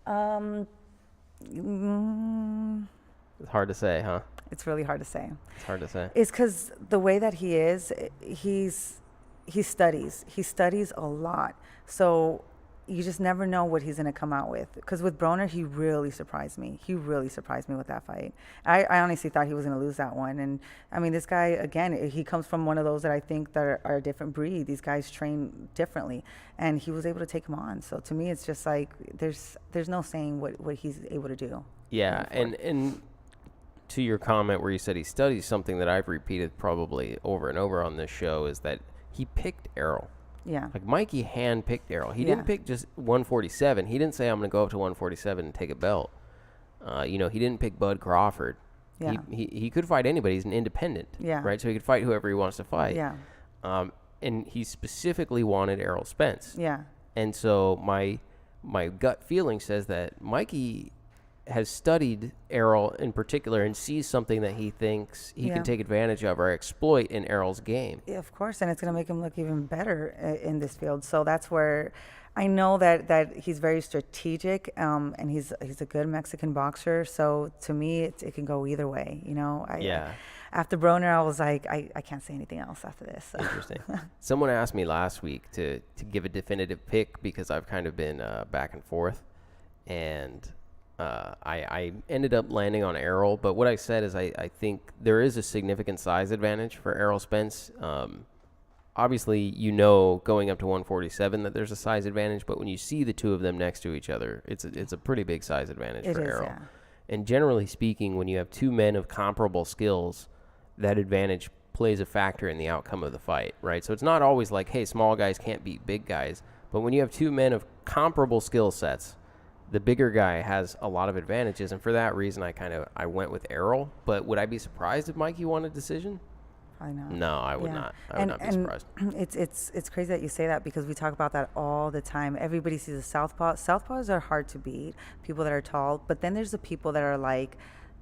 It's hard to say, huh? It's really hard to say. It's hard to say. It's because the way that he is, he studies a lot. So you just never know what he's going to come out with. Because with Broner, he really surprised me. He really surprised me with that fight. I honestly thought he was going to lose that one. And, I mean, this guy, again, he comes from one of those that I think that are a different breed. These guys train differently. And he was able to take him on. So, to me, it's just like there's no saying what he's able to do. Yeah, and to your comment where you said he studies, something that I've repeated probably over and over on this show is that he picked Errol. Yeah. Like Mikey hand-picked Errol. He didn't pick just 147. He didn't say, I'm going to go up to 147 and take a belt. He didn't pick Bud Crawford. Yeah. He could fight anybody. He's an independent. Yeah. Right? So he could fight whoever he wants to fight. Yeah. And he specifically wanted Errol Spence. Yeah. And so my gut feeling says that Mikey has studied Errol in particular and sees something that he thinks he can take advantage of or exploit in Errol's game. Yeah, of course, and it's going to make him look even better in this field. So that's where I know that he's very strategic, and he's a good Mexican boxer. So to me, it can go either way. You know, after Broner, I was like, I can't say anything else after this. So. Interesting. Someone asked me last week to give a definitive pick because I've kind of been back and forth, and I ended up landing on Errol. But what I said is I think there is a significant size advantage for Errol Spence. Obviously, you know, going up to 147 that there's a size advantage, but when you see the two of them next to each other, it's a pretty big size advantage for Errol. Yeah. And generally speaking, when you have two men of comparable skills, that advantage plays a factor in the outcome of the fight, right? So it's not always like, hey, small guys can't beat big guys. But when you have two men of comparable skill sets, the bigger guy has a lot of advantages. And for that reason, I went with Errol. But would I be surprised if Mikey won a decision? Probably not. No, I would not. I would not be surprised. It's crazy that you say that because we talk about that all the time. Everybody sees a southpaw. Southpaws are hard to beat, people that are tall. But then there's the people that are like,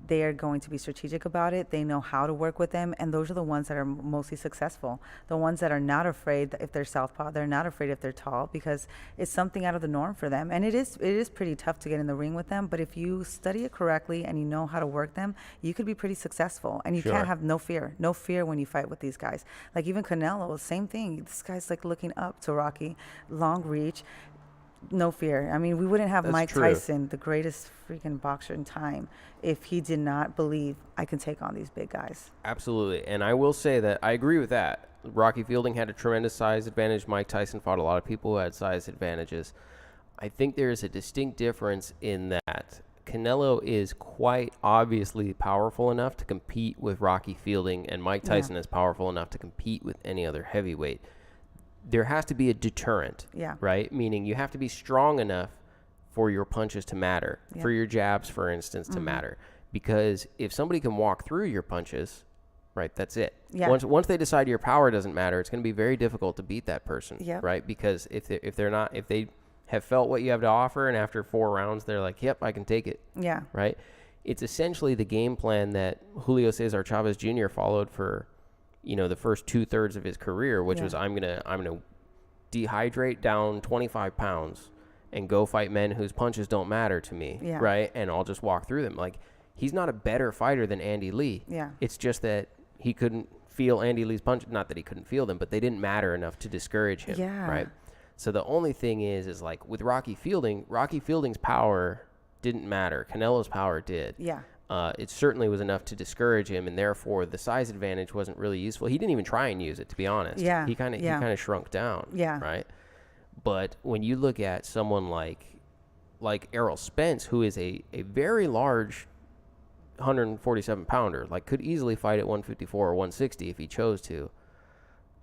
they are going to be strategic about it. They know how to work with them, and those are the ones that are mostly successful. The ones that are not afraid if they're southpaw, they're not afraid if they're tall because it's something out of the norm for them. And it is pretty tough to get in the ring with them, but if you study it correctly and you know how to work them, you could be pretty successful. And you can't have no fear when you fight with these guys. Like even Canelo, same thing. This guy's like looking up to Rocky, long reach. No fear. I mean, we wouldn't have Mike Tyson, the greatest freaking boxer in time, if he did not believe I can take on these big guys. Absolutely. And I will say that I agree with that. Rocky Fielding had a tremendous size advantage. Mike Tyson fought a lot of people who had size advantages. I think there is a distinct difference in that Canelo is quite obviously powerful enough to compete with Rocky Fielding, and Mike Tyson is powerful enough to compete with any other heavyweight. There has to be a deterrent, right? Meaning you have to be strong enough for your punches to matter, for your jabs, for instance, to matter. Because if somebody can walk through your punches, right, that's it. Yeah. Once they decide your power doesn't matter, it's going to be very difficult to beat that person, right? Because if they have felt what you have to offer, and after 4 rounds they're like, yep, I can take it. Yeah. Right? It's essentially the game plan that Julio Cesar Chavez Jr. followed for the first 2/3 of his career, which was I'm gonna dehydrate down 25 pounds and go fight men whose punches don't matter to me, right? And I'll just walk through them. Like, he's not a better fighter than Andy Lee. Yeah. It's just that he couldn't feel Andy Lee's punch. Not that he couldn't feel them, but they didn't matter enough to discourage him, right? So the only thing is like with Rocky Fielding's power didn't matter. Canelo's power did. Yeah. It certainly was enough to discourage him, and therefore the size advantage wasn't really useful. He didn't even try and use it, to be honest. Yeah. He kind of shrunk down. Yeah. Right. But when you look at someone like Errol Spence, who is a very large 147 pounder, like could easily fight at 154 or 160 if he chose to.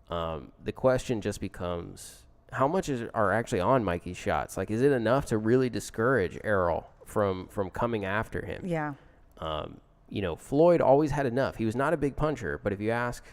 The question just becomes, how much are actually on Mikey's shots? Like, is it enough to really discourage Errol from coming after him? Yeah. Floyd always had enough. He was not a big puncher, but if you ask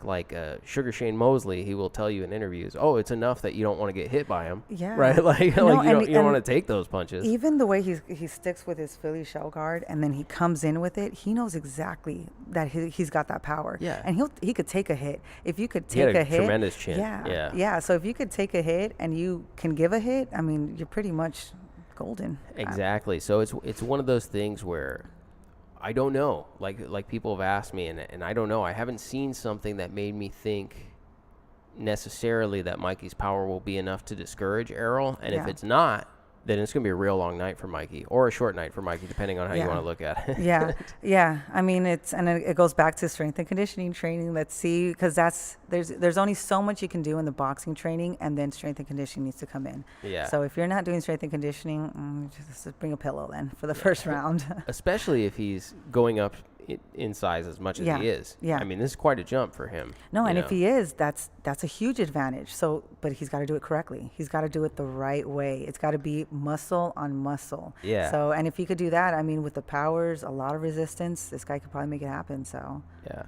like Sugar Shane Mosley, he will tell you in interviews, oh, it's enough that you don't want to get hit by him. Yeah. Right? You don't want to take those punches. Even the way he sticks with his Philly shell guard and then he comes in with it, he knows exactly that he's got that power. Yeah. And he could take a hit. If you could take a hit. Tremendous chin. Yeah. Yeah. So if you could take a hit and you can give a hit, I mean, you're pretty much golden. Exactly. So it's one of those things where I don't know. Like people have asked me, and I don't know. I haven't seen something that made me think necessarily that Mikey's power will be enough to discourage Errol. And if it's not, then it's going to be a real long night for Mikey, or a short night for Mikey, depending on how you want to look at it. Yeah. I mean, it goes back to strength and conditioning training. Let's see, because there's only so much you can do in the boxing training, and then strength and conditioning needs to come in. Yeah. So if you're not doing strength and conditioning, just bring a pillow then for the first round. Especially if he's going up in size as much as he is. Yeah. I mean, this is quite a jump for him. No, and if he is, that's a huge advantage. So, but he's got to do it correctly. He's got to do it the right way. It's got to be muscle on muscle. Yeah. So, and if he could do that, I mean, with the powers, a lot of resistance, this guy could probably make it happen. So. Yeah.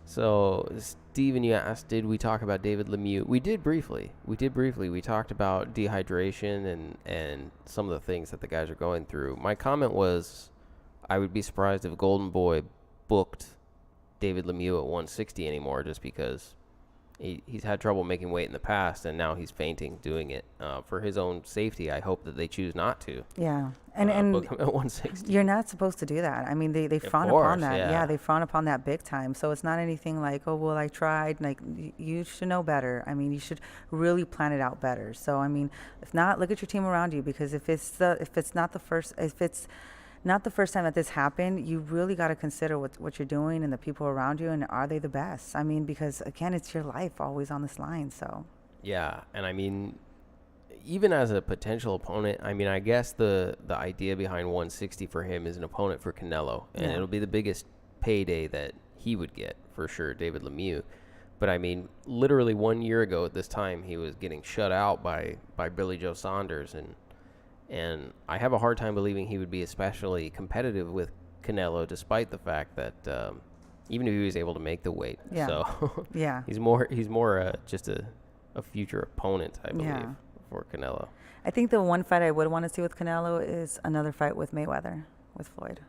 So, Steven, you asked, did we talk about David Lemieux? We did briefly. We talked about dehydration and some of the things that the guys are going through. My comment was, I would be surprised if Golden Boy booked David Lemieux at 160 anymore, just because he's had trouble making weight in the past, and now he's fainting doing it. For his own safety, I hope that they choose not to. Yeah, and book him at 160. You're not supposed to do that. I mean, they frown upon that. Yeah. Yeah, they frown upon that big time. So it's not anything like, oh, well, I tried. Like, you should know better. I mean, you should really plan it out better. So, I mean, if not, look at your team around you, because if it's not the first time that this happened, you really got to consider what you're doing and the people around you, and are they the best? I mean, because again, it's your life always on this line. So yeah, and I mean, even as a potential opponent, I mean, I guess the idea behind 160 for him is an opponent for Canelo, and it'll be the biggest payday that he would get for sure, David Lemieux. But I mean, literally 1 year ago at this time, he was getting shut out by Billy Joe Saunders, and I have a hard time believing he would be especially competitive with Canelo, despite the fact that even if he was able to make the weight. Yeah. So yeah, he's more just a future opponent, I believe, for Canelo. I think the one fight I would want to see with Canelo is another fight with Mayweather, with Floyd.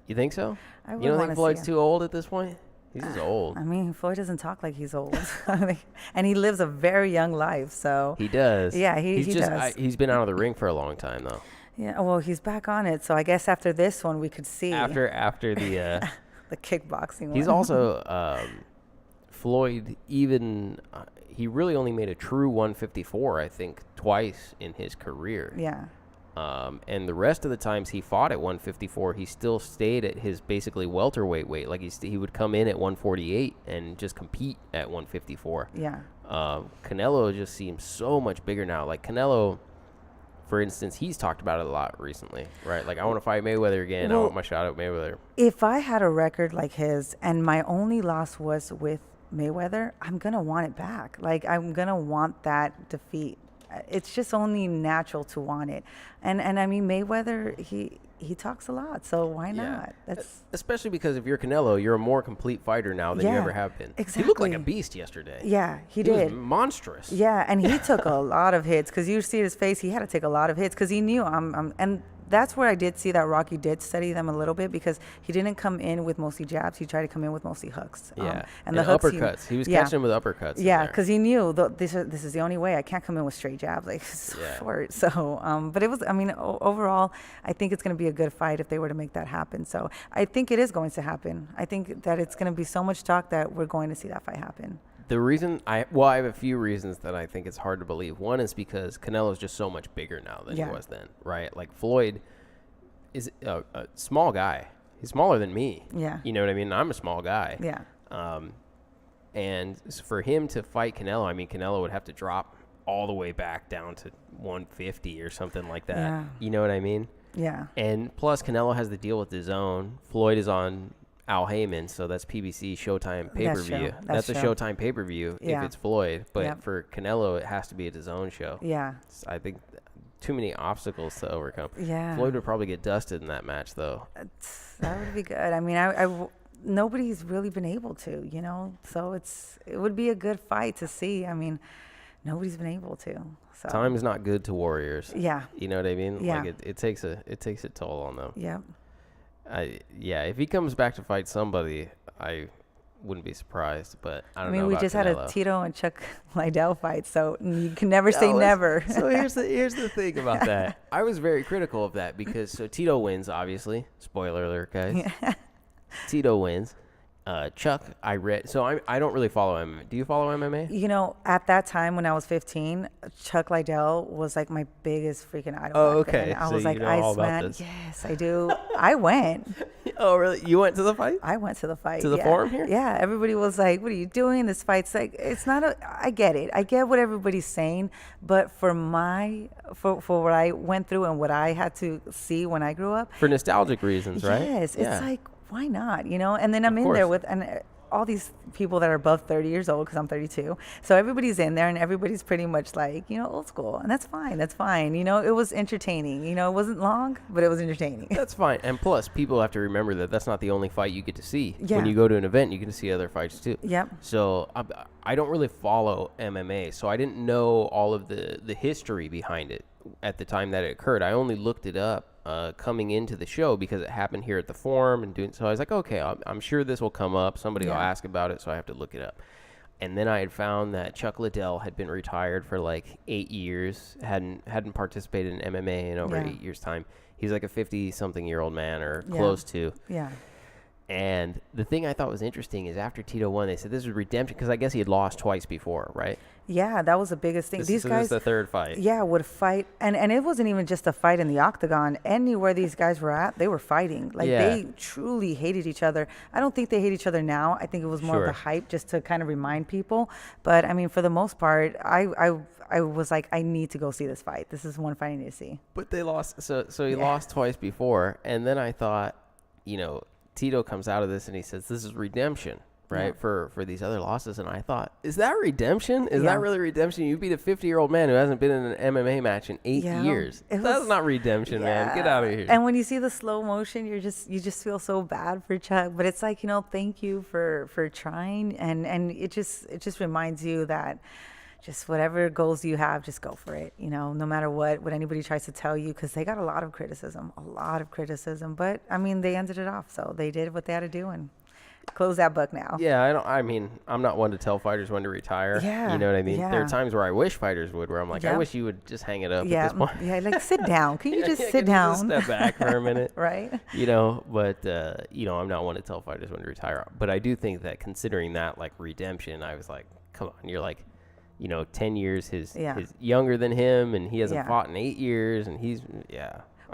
You think so? I would You don't want think to Floyd's see too old at this point? He's just old. I mean, Floyd doesn't talk like he's old. And he lives a very young life, so. He does. Yeah, he does. He's been out of the ring for a long time, though. Yeah, well, he's back on it, so I guess after this one we could see. After the... the kickboxing one. He's also... Floyd even... he really only made a true 154, I think, twice in his career. Yeah. And the rest of the times he fought at 154, he still stayed at his basically welterweight weight. Like he would come in at 148 and just compete at 154. Yeah. Canelo just seems so much bigger now. Like Canelo, for instance, he's talked about it a lot recently, right? Like, I want to fight Mayweather again. Well, I want my shot at Mayweather. If I had a record like his and my only loss was with Mayweather, I'm going to want it back. Like, I'm going to want that defeat. It's just only natural to want it. And I mean, Mayweather, he talks a lot, so why not? That's especially because if you're Canelo, you're a more complete fighter now than you ever have been. Exactly. He looked like a beast yesterday. Yeah, he did. Was monstrous. Yeah, and he took a lot of hits, because you see his face. He had to take a lot of hits because he knew and that's where I did see that Rocky did study them a little bit, because he didn't come in with mostly jabs. He tried to come in with mostly hooks. And the hooks, uppercuts. He was catching him with uppercuts. Yeah, because he knew this is the only way. I can't come in with straight jabs, like short. So, but it was. I mean, overall, I think it's going to be a good fight if they were to make that happen. So I think it is going to happen. I think that it's going to be so much talk that we're going to see that fight happen. The reason I have a few reasons that I think it's hard to believe. One is because Canelo's just so much bigger now than he was then, right? Like Floyd is a small guy. He's smaller than me. Yeah. You know what I mean? I'm a small guy. Yeah. And for him to fight Canelo, I mean, Canelo would have to drop all the way back down to 150 or something like that. Yeah. You know what I mean? Yeah. And plus, Canelo has the deal with DAZN. Floyd is on Al Heyman, so that's PBC Showtime pay-per-view. That's a Showtime pay-per-view if it's Floyd. But for Canelo, it has to be a DAZN show. Yeah. I think too many obstacles to overcome. Yeah. Floyd would probably get dusted in that match, though. That would be good. I mean, nobody's really been able to, you know? So it would be a good fight to see. I mean, nobody's been able to. So. Time is not good to warriors. Yeah. You know what I mean? Yeah. Like it takes a toll on them. Yep. If he comes back to fight somebody, I wouldn't be surprised, but I don't know. I mean, we just had a Tito and Chuck Liddell fight, so you can never say never. So here's the thing about that. I was very critical of that because Tito wins, obviously. Spoiler alert, guys. Yeah. Tito wins. Chuck, I don't really follow MMA. Do you follow MMA? You know, at that time when I was 15, Chuck Liddell was like my biggest freaking idol. Oh, okay. I so was like, Iceman. Yes, I do. I went. Oh, really? You went to the fight? I went to the fight. To the forum here? Yeah. Everybody was like, "What are you doing? This fight's like, it's not I get it. I get what everybody's saying, but for what I went through and what I had to see when I grew up, for nostalgic reasons, right? Yes. It's like, why not? You know? And then I'm in there with all these people that are above 30 years old, because I'm 32. So everybody's in there, and everybody's pretty much like, old school. And that's fine. That's fine. It was entertaining. It wasn't long, but it was entertaining. That's fine. And plus, people have to remember that that's not the only fight you get to see. Yeah. When you go to an event, you get to see other fights too. Yep. So I don't really follow MMA, so I didn't know all of the history behind it at the time that it occurred. I only looked it up coming into the show because it happened here at the Forum, and so I was like, okay, I'm sure this will come up. Somebody will ask about it, so I have to look it up. And then I had found that Chuck Liddell had been retired for like 8 years, hadn't participated in MMA in over 8 years' time. He's like a 50-something-year-old man or close to. Yeah. And the thing I thought was interesting is after Tito won, they said this was redemption because I guess he had lost twice before, right? Yeah, that was the biggest thing. These guys, this is the third fight. Yeah, would fight, and it wasn't even just a fight in the octagon. Anywhere these guys were at, they were fighting. Like they truly hated each other. I don't think they hate each other now. I think it was more of the hype just to kind of remind people. But I mean, for the most part, I was like, I need to go see this fight. This is one fight I need to see. But they lost. So he lost twice before, and then I thought, Tito comes out of this and he says, this is redemption, right, for these other losses. And I thought, is that redemption? Is that really redemption? You beat a 50-year-old man who hasn't been in an MMA match in 8 years. That's not redemption, man. Get out of here. And when you see the slow motion, you just feel so bad for Chuck. But it's like, thank you for trying. And it just reminds you that just whatever goals you have, just go for it. No matter what anybody tries to tell you, because they got a lot of criticism. But I mean, they ended it off, so they did what they had to do and close that book now. Yeah, I'm not one to tell fighters when to retire. Yeah, you know what I mean. Yeah. There are times where I wish fighters would, where I'm like, I wish you would just hang it up at this point. Yeah, like sit down. Can you just sit down? Just step back for a minute, right? But I'm not one to tell fighters when to retire. But I do think that considering that like redemption, I was like, come on, you're like, 10 years his younger than him, and he hasn't fought in 8 years, and he's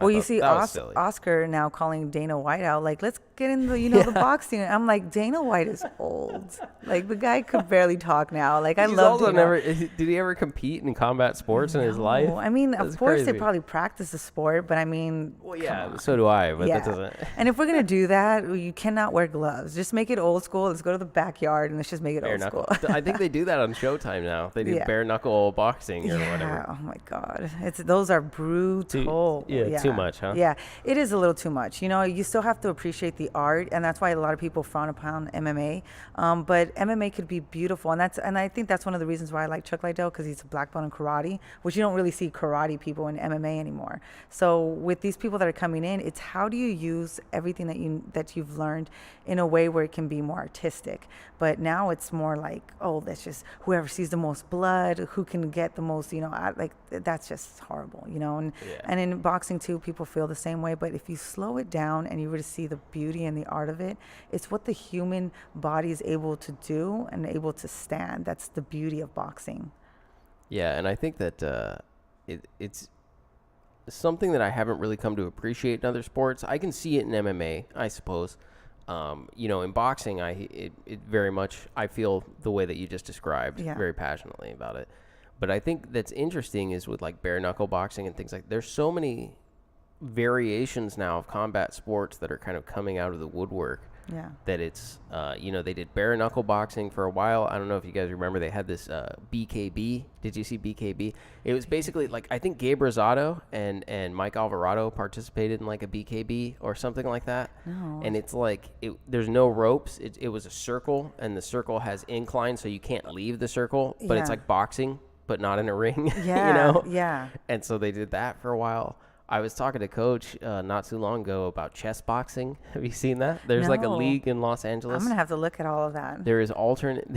Well, you see Oscar now calling Dana White out, like, let's get in the boxing. I'm like, Dana White is old. Like, the guy could barely talk now. Like, I love Dana. Did he ever compete in combat sports in his life? I mean, of course they probably practice the sport, but I mean, well, yeah, so do I, but that doesn't. And if we're going to do that, you cannot wear gloves. Just make it old school. Let's go to the backyard and let's just make it old school. I think they do that on Showtime now. They do bare knuckle boxing or whatever. Oh my God. Those are brutal. Too much, huh? Yeah, it is a little too much. You still have to appreciate the art, and that's why a lot of people frown upon MMA. But MMA could be beautiful, and I think that's one of the reasons why I like Chuck Liddell, because he's a black belt in karate, which you don't really see karate people in MMA anymore. So with these people that are coming in, it's how do you use everything that you've learned in a way where it can be more artistic. But now it's more like, oh, that's just whoever sees the most blood, who can get the most, like that's just horrible, And in boxing too, people feel the same way. But if you slow it down and you really see the beauty and the art of it, it's what the human body is able to do and able to stand. That's the beauty of boxing. Yeah, and I think that it's something that I haven't really come to appreciate in other sports. I can see it in MMA, I suppose. In boxing, it very much, I feel the way that you just described, very passionately about it. But I think that's interesting is with like bare knuckle boxing and things like, there's so many variations now of combat sports that are kind of coming out of the woodwork. Yeah. That it's, they did bare knuckle boxing for a while. I don't know if you guys remember, they had this BKB. Did you see BKB? It was basically like, I think Gabe Rosado and Mike Alvarado participated in like a BKB or something like that. No. And it's like, there's no ropes. It was a circle, and the circle has incline, so you can't leave the circle. But it's like boxing, but not in a ring. Yeah. Yeah. And so they did that for a while. I was talking to Coach not too long ago about chess boxing. Have you seen that? There's like a league in Los Angeles. I'm going to have to look at all of that. There is alternate...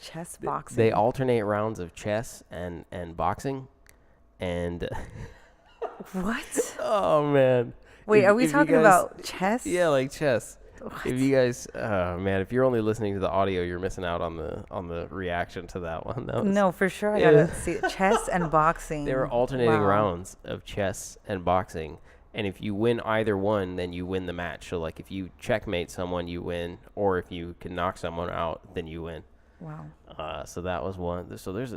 chess boxing. They alternate rounds of chess and boxing. And... What? Oh, man. Wait, are we talking about chess? Yeah, like chess. What? If you guys, if you're only listening to the audio, you're missing out on the reaction to that one. No, for sure. I gotta see it. Chess and boxing. They were alternating rounds of chess and boxing, and if you win either one, then you win the match. So, like, if you checkmate someone, you win, or if you can knock someone out, then you win. Wow. So that was one. So there's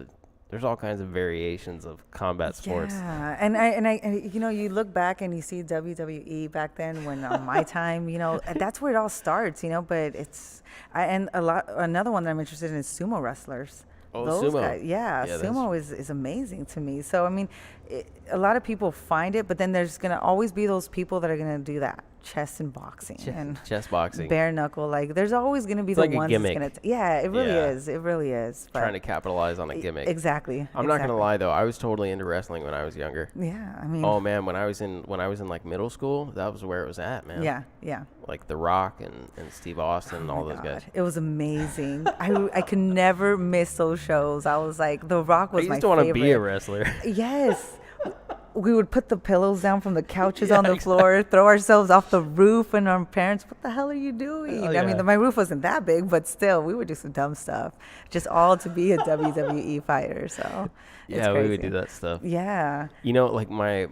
There's all kinds of variations of combat sports. Yeah, and you know, you look back and you see WWE back then when on my time, you know, and that's where it all starts, you know. But another one that I'm interested in is sumo wrestlers. Oh, Those sumo. guys, yeah, Yeah, sumo is amazing to me. So I mean, a lot of people find it, but then there's gonna always be those people that are gonna do that chess and boxing and Chess boxing. bare knuckle. Like there's always gonna be It's the like a ones gimmick. that's gonna. Yeah, it really Yeah. is. It really is. But Trying to capitalize on a gimmick. Exactly. I'm not gonna lie though, I was totally into wrestling when I was younger. Yeah, I mean. Oh man, when I was in like middle school, that was where it was at, man. Yeah, yeah. Like The Rock and Steve Austin and all Oh my those guys. God. It was amazing. I could never miss those shows. I was like, The Rock was I my used to want to favorite. be a wrestler. Yes. We would put the pillows down from the couches Yeah, on the floor, throw ourselves off the roof, and our parents, what the hell are you doing? Oh, I yeah. mean, my roof wasn't that big, but still, we would do some dumb stuff, just all to be a WWE fighter. So, it's Yeah, we would crazy. do that stuff. Yeah. You know, like my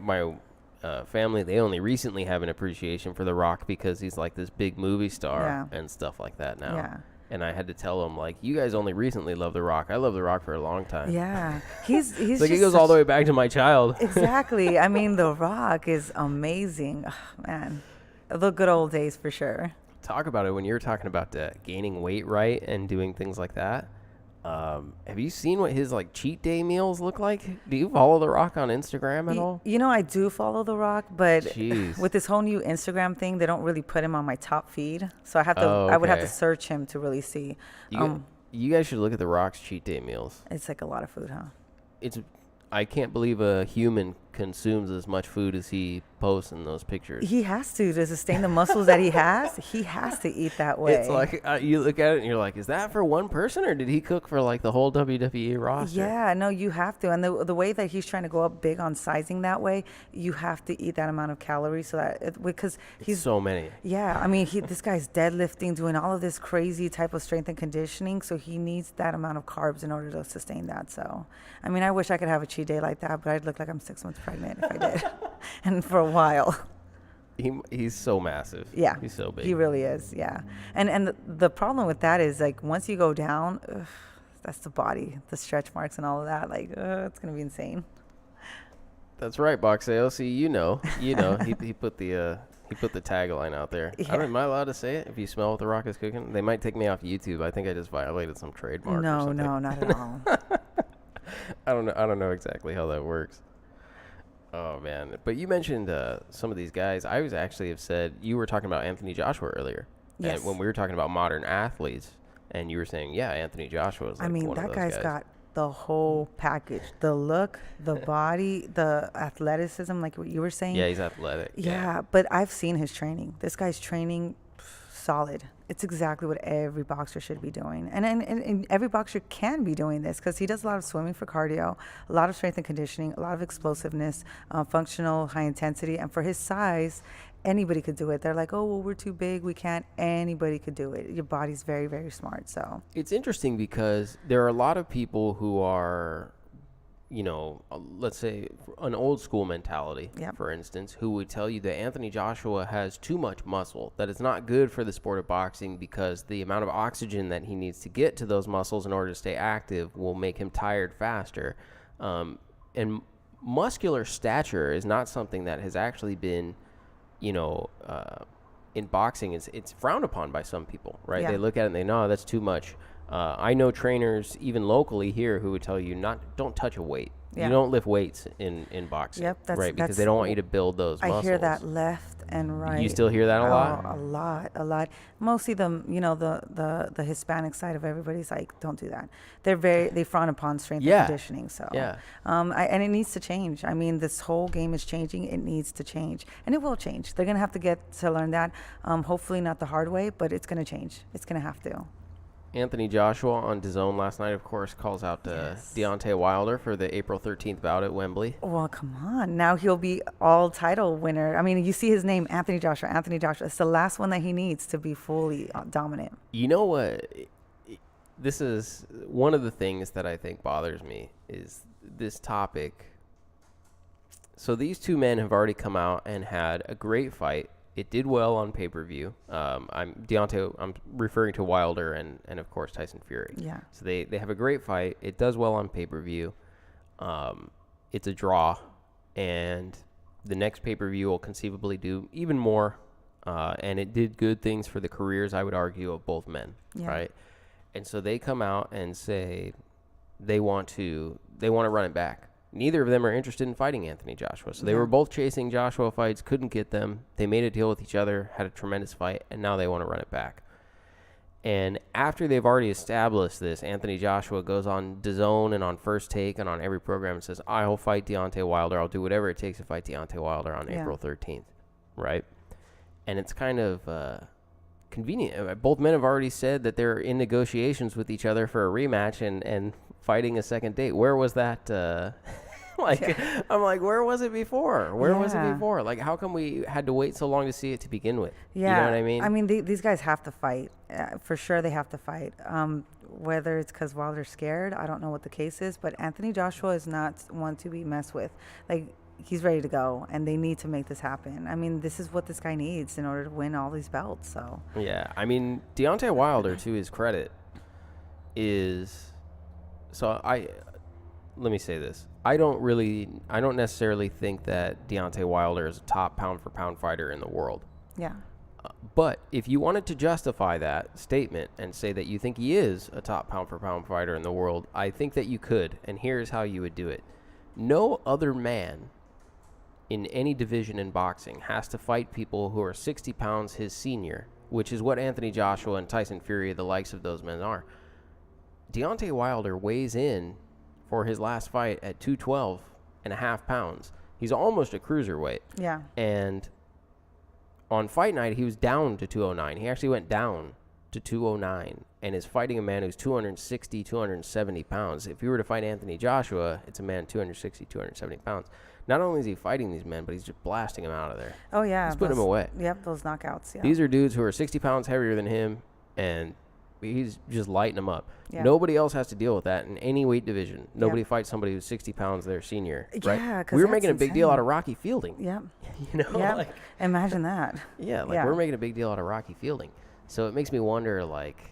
family, they only recently have an appreciation for The Rock because he's like this big movie star and stuff like that now. Yeah. And I had to tell him, like, you guys only recently love The Rock. I love The Rock for a long time. Yeah. He's It's like, just it goes all the way back to my child. Exactly. I mean, The Rock is amazing. Oh, man, the good old days for sure. Talk about it when you're talking about gaining weight right and doing things like that. Have you seen what his like cheat day meals look like? Do you follow The Rock on Instagram at all? You know, I do follow The Rock, but Jeez. with this whole new Instagram thing, they don't really put him on my top feed. So I Oh, would have to okay. search him to really see. You guys should look at The Rock's cheat day meals. It's like a lot of food, huh? I can't believe a human consumes as much food as he posts in those pictures. He has to sustain the muscles that he has. He has to eat that way. It's like you look at it and you're like, is that for one person or did he cook for like the whole WWE roster? Yeah, no, you have to. And the way that he's trying to go up big on sizing that way, you have to eat that amount of calories so that because he's so many. Yeah, I mean, this guy's deadlifting, doing all of this crazy type of strength and conditioning, so he needs that amount of carbs in order to sustain that. So, I mean, I wish I could have a cheat day like that, but I'd look like I'm 6 months pregnant if I did, and for a while. He's so massive. Yeah, He's so big. he really is. Yeah, and the problem with that is like once you go down, that's the body, the stretch marks and all of that. Like, it's gonna be insane. That's right, Boxeo. See, you know, he put the tagline out there. Yeah. Am I allowed to say it? If you smell what The Rock is cooking, they might take me off YouTube. I think I just violated some trademark. or No, something. no, not at all. I don't know exactly how that works. Oh man! But you mentioned some of these guys. I was actually have said you were talking about Anthony Joshua earlier. Yes. And when we were talking about modern athletes, and you were saying, yeah, Anthony Joshua is like I mean, one of that those guy's guys. got the whole package: the look, the body, the athleticism, like what you were saying. Yeah, he's athletic. Yeah, but I've seen his training. This guy's training, solid. It's exactly what every boxer should be doing. And every boxer can be doing this because he does a lot of swimming for cardio, a lot of strength and conditioning, a lot of explosiveness, functional, high intensity. And for his size, anybody could do it. They're like, oh, well, we're too big. We can't. Anybody could do it. Your body's very, very smart. So It's interesting because there are a lot of people who are, you know, let's say an old school mentality, Yep. for instance, who would tell you that Anthony Joshua has too much muscle, that it's not good for the sport of boxing because the amount of oxygen that he needs to get to those muscles in order to stay active will make him tired faster. And muscular stature is not something that has actually been, you know, in boxing, it's frowned upon by some people, right? Yeah. They look at it and they know that's too much. I know trainers, even locally here, who would tell you don't touch a weight. Yeah. You don't lift weights in boxing, Yep, right? Because they don't want you to build those muscles. I hear that left and right. You still hear that a lot? A lot. Mostly the Hispanic side of everybody's like, don't do that. They frown upon strength Yeah. and conditioning. So Yeah. and it needs to change. I mean, this whole game is changing. It needs to change, and it will change. They're gonna have to get to learn that. Hopefully not the hard way, but it's gonna change. It's gonna have to. Anthony Joshua on DAZN last night, of course, calls out Yes. Deontay Wilder for the April 13th bout at Wembley. Well, come on. Now he'll be all title winner. I mean, you see his name, Anthony Joshua. It's the last one that he needs to be fully dominant. You know what? This is one of the things that I think bothers me is this topic. So these two men have already come out and had a great fight. It did well on pay-per-view. I'm referring to Wilder and of course Tyson Fury. Yeah. So they have a great fight. It does well on pay-per-view. it's a draw, and the next pay-per-view will conceivably do even more. And it did good things for the careers, I would argue, of both men, right? And so they come out and say they want to run it back. Neither of them are interested in fighting Anthony Joshua. So they were both chasing Joshua fights, couldn't get them. They made a deal with each other, had a tremendous fight, and now they want to run it back. And after they've already established this, Anthony Joshua goes on DAZN and on First Take and on every program and says, I'll fight Deontay Wilder. I'll do whatever it takes to fight Deontay Wilder on April 13th, right? And it's kind of convenient. Both men have already said that they're in negotiations with each other for a rematch and fighting a second date. Where was that? I'm like, where was it before? Where was it before? Like, how come we had to wait so long to see it to begin with? Yeah. You know what I mean? I mean, these guys have to fight. For sure they have to fight. Whether it's because Wilder's scared, I don't know what the case is, but Anthony Joshua is not one to be messed with. Like, he's ready to go, and they need to make this happen. I mean, this is what this guy needs in order to win all these belts. So yeah, I mean, Deontay Wilder, to his credit, is let me say this. I don't necessarily think that Deontay Wilder is a top pound for pound fighter in the world. Yeah. But if you wanted to justify that statement and say that you think he is a top pound for pound fighter in the world, I think that you could, and here's how you would do it. No other man in any division in boxing has to fight people who are 60 pounds his senior, which is what Anthony Joshua and Tyson Fury, the likes of those men, are. Deontay Wilder weighs in for his last fight at 212.5 pounds. He's almost a cruiserweight. Yeah. And on fight night, he was down to 209. He actually went down to 209 and is fighting a man who's 260, 270 pounds. If you were to fight Anthony Joshua, it's a man 260, 270 pounds. Not only is he fighting these men, but he's just blasting them out of there. Oh, yeah. He's putting them away. Yep, those knockouts. Yeah. These are dudes who are 60 pounds heavier than him, and he's just lighting them up. Yeah. Nobody else has to deal with that in any weight division. Nobody fights somebody who's 60 pounds their senior, right? Yeah, we were making a big deal out of Rocky Fielding. Yep. You know? Yep. Like, imagine that. yeah, like we're making a big deal out of Rocky Fielding. So it makes me wonder, like,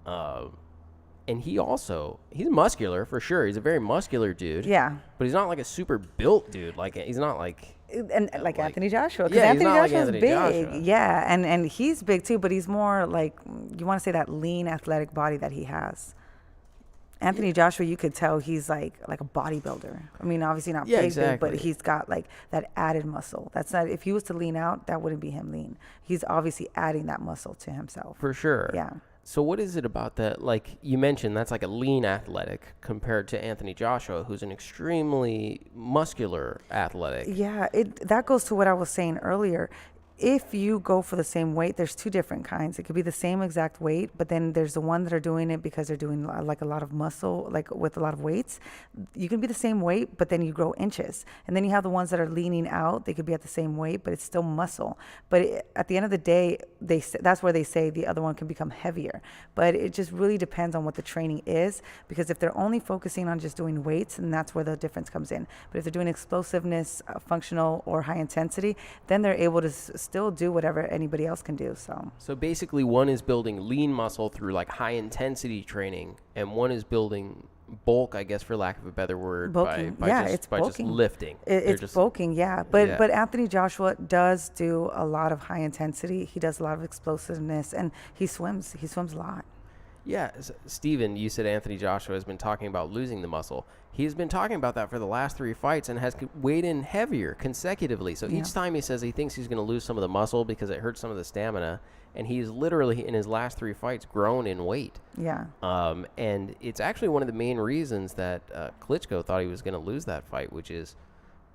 and he's muscular for sure. He's a very muscular dude. Yeah. But he's not like a super built dude. Like, he's not like... And like Anthony Joshua, because yeah, Anthony Joshua's like Anthony big, Joshua. yeah, and he's big too, but he's more like, you want to say that lean athletic body that he has. Anthony Joshua, you could tell he's like a bodybuilder. I mean, obviously not big, but he's got like that added muscle. That's not, if he was to lean out, that wouldn't be him lean. He's obviously adding that muscle to himself. For sure. Yeah. So what is it about that? Like you mentioned, that's like a lean athletic compared to Anthony Joshua, who's an extremely muscular athletic. Yeah, that goes to what I was saying earlier. If you go for the same weight, there's two different kinds. It could be the same exact weight, but then there's the one that are doing it because they're doing like a lot of muscle, like with a lot of weights. You can be the same weight, but then you grow inches. And then you have the ones that are leaning out. They could be at the same weight, but it's still muscle. But at the end of the day, that's where they say the other one can become heavier. But it just really depends on what the training is, because if they're only focusing on just doing weights, then that's where the difference comes in. But if they're doing explosiveness, functional, or high intensity, then they're able to still do whatever anybody else can do. So basically one is building lean muscle through like high intensity training, and one is building bulk, I guess, for lack of a better word, by just lifting. It's bulking, yeah. But Anthony Joshua does do a lot of high intensity. He does a lot of explosiveness, and he swims a lot. Yeah, Steven, you said Anthony Joshua has been talking about losing the muscle. He has been talking about that for the last 3 fights and has weighed in heavier consecutively. So each time he says he thinks he's going to lose some of the muscle because it hurts some of the stamina, and he's literally in his last 3 fights grown in weight. Yeah. And it's actually one of the main reasons that Klitschko thought he was going to lose that fight, which is,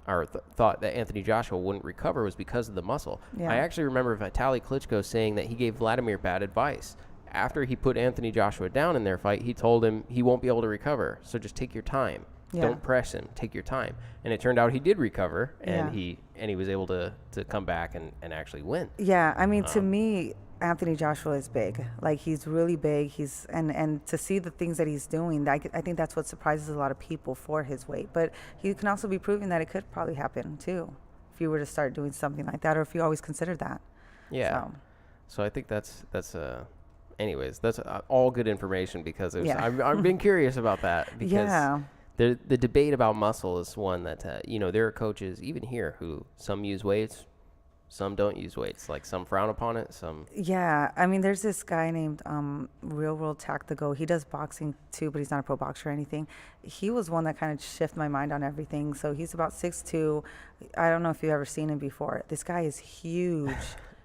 or thought that Anthony Joshua wouldn't recover, was because of the muscle. Yeah. I actually remember Vitaly Klitschko saying that he gave Vladimir bad advice. After he put Anthony Joshua down in their fight, he told him he won't be able to recover, so just take your time. Yeah. Don't press him. Take your time. And it turned out he did recover, and he was able to come back and actually win. Yeah, I mean, to me, Anthony Joshua is big. Like, he's really big. He's and to see the things that he's doing, I think that's what surprises a lot of people for his weight. But he can also be proving that it could probably happen too, if you were to start doing something like that, or if you always considered that. Yeah. So I think that's anyways, that's all good information, because I've been curious about that, because the debate about muscle is one that you know, there are coaches even here who some use weights, some don't use weights. Like some frown upon it, some. Yeah, I mean, there's this guy named Real World Tactical. He does boxing too, but he's not a pro boxer or anything. He was one that kind of shifted my mind on everything. So he's about 6'2". I don't know if you've ever seen him before. This guy is huge.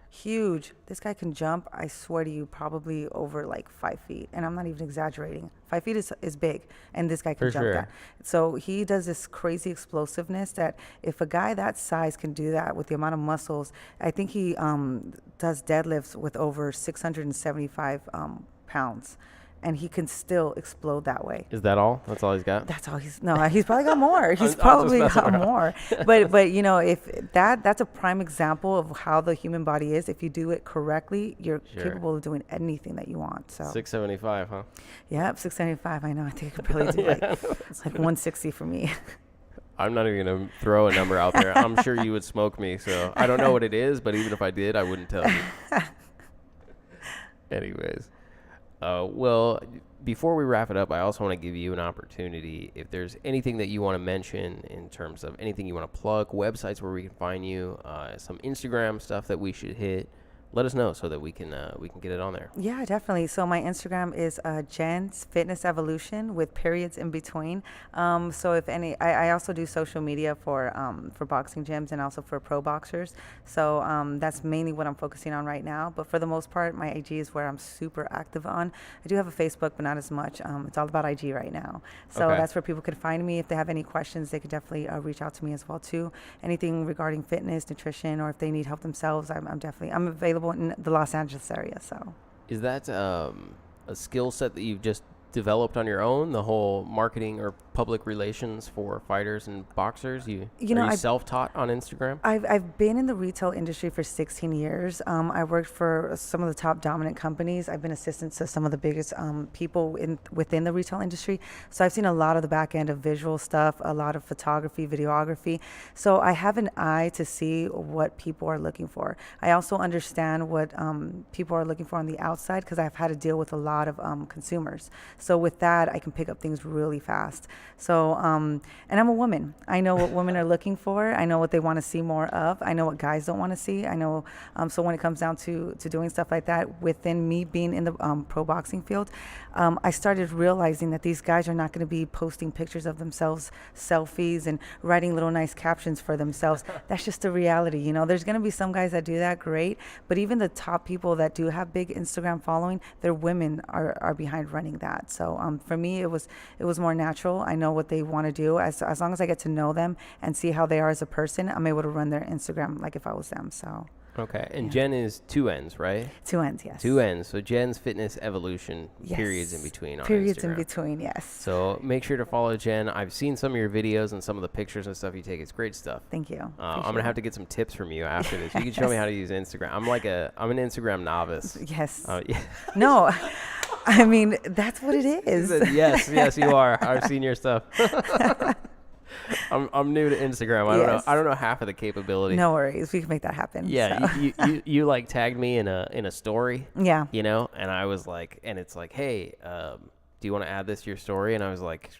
Huge. This guy can jump, I swear to you, probably over like 5 feet. And I'm not even exaggerating. 5 feet is big, and this guy can For jump sure. that. So he does this crazy explosiveness that if a guy that size can do that with the amount of muscles, I think he does deadlifts with over 675 pounds. And he can still explode that way. Is that all? That's all he's got? That's all he's probably got more. He's I'm probably just messing got around. more. But you know, if that's a prime example of how the human body is. If you do it correctly, you're Sure. capable of doing anything that you want. So 675, huh? yep, 675. I know. I think I could probably do like 160 for me. I'm not even going to throw a number out there. I'm sure you would smoke me, so I don't know what it is, but even if I did, I wouldn't tell you. Anyways. Well, before we wrap it up, I also want to give you an opportunity. If there's anything that you want to mention in terms of anything you want to plug, websites where we can find you, some Instagram stuff that we should hit, let us know so that we can get it on there. Yeah, definitely. So my Instagram is Jenn's Fitness Evolution with periods in between. So if any, I also do social media for boxing gyms and also for pro boxers. So that's mainly what I'm focusing on right now. But for the most part, my IG is where I'm super active on. I do have a Facebook, but not as much. It's all about IG right now. So Okay. that's where people could find me. If they have any questions, they could definitely reach out to me as well too. Anything regarding fitness, nutrition, or if they need help themselves, I'm available in the Los Angeles area. So Is that a skill set that you've just developed on your own, the whole marketing or public relations for fighters and boxers? Are you self-taught on Instagram? I've been in the retail industry for 16 years. I worked for some of the top dominant companies. I've been assistant to some of the biggest people within the retail industry. So I've seen a lot of the back end of visual stuff, a lot of photography, videography. So I have an eye to see what people are looking for. I also understand what people are looking for on the outside because I've had to deal with a lot of consumers. So with that, I can pick up things really fast. So, and I'm a woman. I know what women are looking for. I know what they want to see more of. I know what guys don't want to see. I know, so when it comes down to doing stuff like that, within me being in the pro boxing field, I started realizing that these guys are not going to be posting pictures of themselves, selfies, and writing little nice captions for themselves. That's just the reality. You know, there's going to be some guys that do that, great. But even the top people that do have big Instagram following, their women are behind running that. So for me, it was more natural. I know what they want to do. As long as I get to know them and see how they are as a person, I'm able to run their Instagram like if I was them. So Okay. And Jenn is 2 N's, right? 2 N's, yes. 2 N's. So Jenn's Fitness Evolution, Yes. periods in between on Periods Instagram. in between, yes. So make sure to follow Jenn. I've seen some of your videos and some of the pictures and stuff you take. It's great stuff. Thank you. I'm going to have to get some tips from you after this. You can show me how to use Instagram. I'm an Instagram novice. Yes. Yeah. No, I mean, that's what it is. Yes, you are. I've seen your stuff. I'm new to Instagram. I don't know half of the capability. No worries. We can make that happen. Yeah, So. you like tagged me in a story. Yeah. You know, and I was like, and it's like, hey, do you want to add this to your story? And I was like,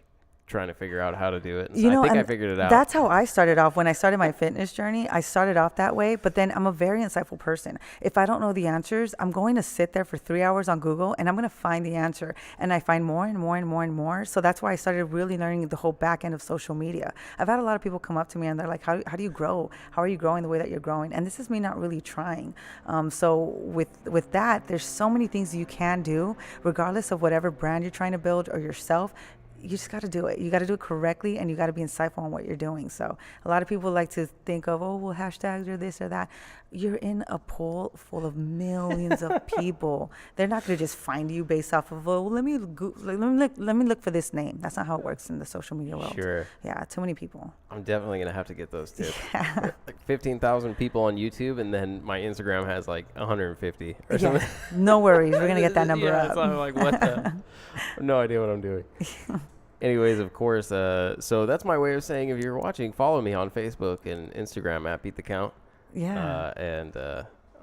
trying to figure out how to do it. And so I think I figured it out. That's how I started off. When I started my fitness journey, I started off that way, but then I'm a very insightful person. If I don't know the answers, I'm going to sit there for 3 hours on Google and I'm going to find the answer. And I find more and more and more and more. So that's why I started really learning the whole back end of social media. I've had a lot of people come up to me and they're like, how do you grow? How are you growing the way that you're growing? And this is me not really trying. So with that, there's so many things you can do, regardless of whatever brand you're trying to build or yourself. You just got to do it. You got to do it correctly, and you got to be insightful on what you're doing. So a lot of people like to think of, oh, well, hashtags or this or that. You're in a pool full of millions of people. They're not going to just find you based off of, oh, well, let me look for this name. That's not how it works in the social media world. Sure. Yeah, too many people. I'm definitely going to have to get those tips. Yeah. Like 15,000 people on YouTube, and then my Instagram has like 150 or something. Yeah. No worries. We're going to get that number up. So I'm like, what the? No idea what I'm doing. Anyways, of course, so that's my way of saying if you're watching, follow me on Facebook and Instagram at Beat the Count. Yeah. And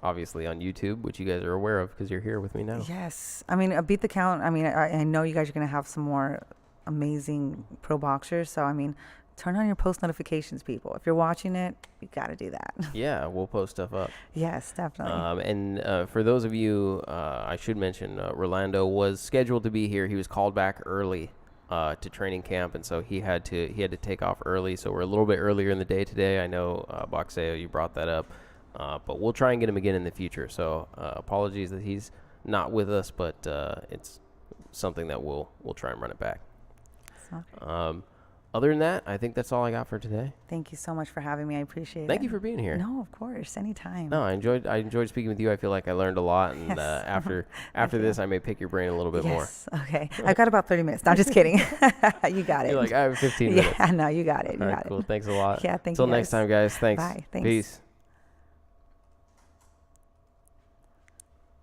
obviously on YouTube, which you guys are aware of because you're here with me now. Yes. I mean, Beat the Count. I mean, I know you guys are going to have some more amazing pro boxers. So, I mean, turn on your post notifications, people. If you're watching it, you got to do that. Yeah, we'll post stuff up. Yes, definitely. And for those of you, I should mention, Rolando was scheduled to be here. He was called back early to training camp, and so he had to take off early. So we're a little bit earlier in the day today. I know, Boxeo, you brought that up, but we'll try and get him again in the future. So apologies that he's not with us, but it's something that we'll try and run it back. Okay. Other than that, I think that's all I got for today. Thank you so much for having me. I appreciate it. Thank you for being here. No, of course, anytime. No, I enjoyed speaking with you. I feel like I learned a lot, and Yes. after this, I may pick your brain a little bit more. Yes. Okay. I've got about 30 minutes. No, I'm just kidding. You got it. You're like, I have 15 minutes. Yeah, no, you got it. You All got right, it. cool. Thanks a lot. Yeah, thank Until you. next time, guys. Thanks. Bye. Thanks. Peace.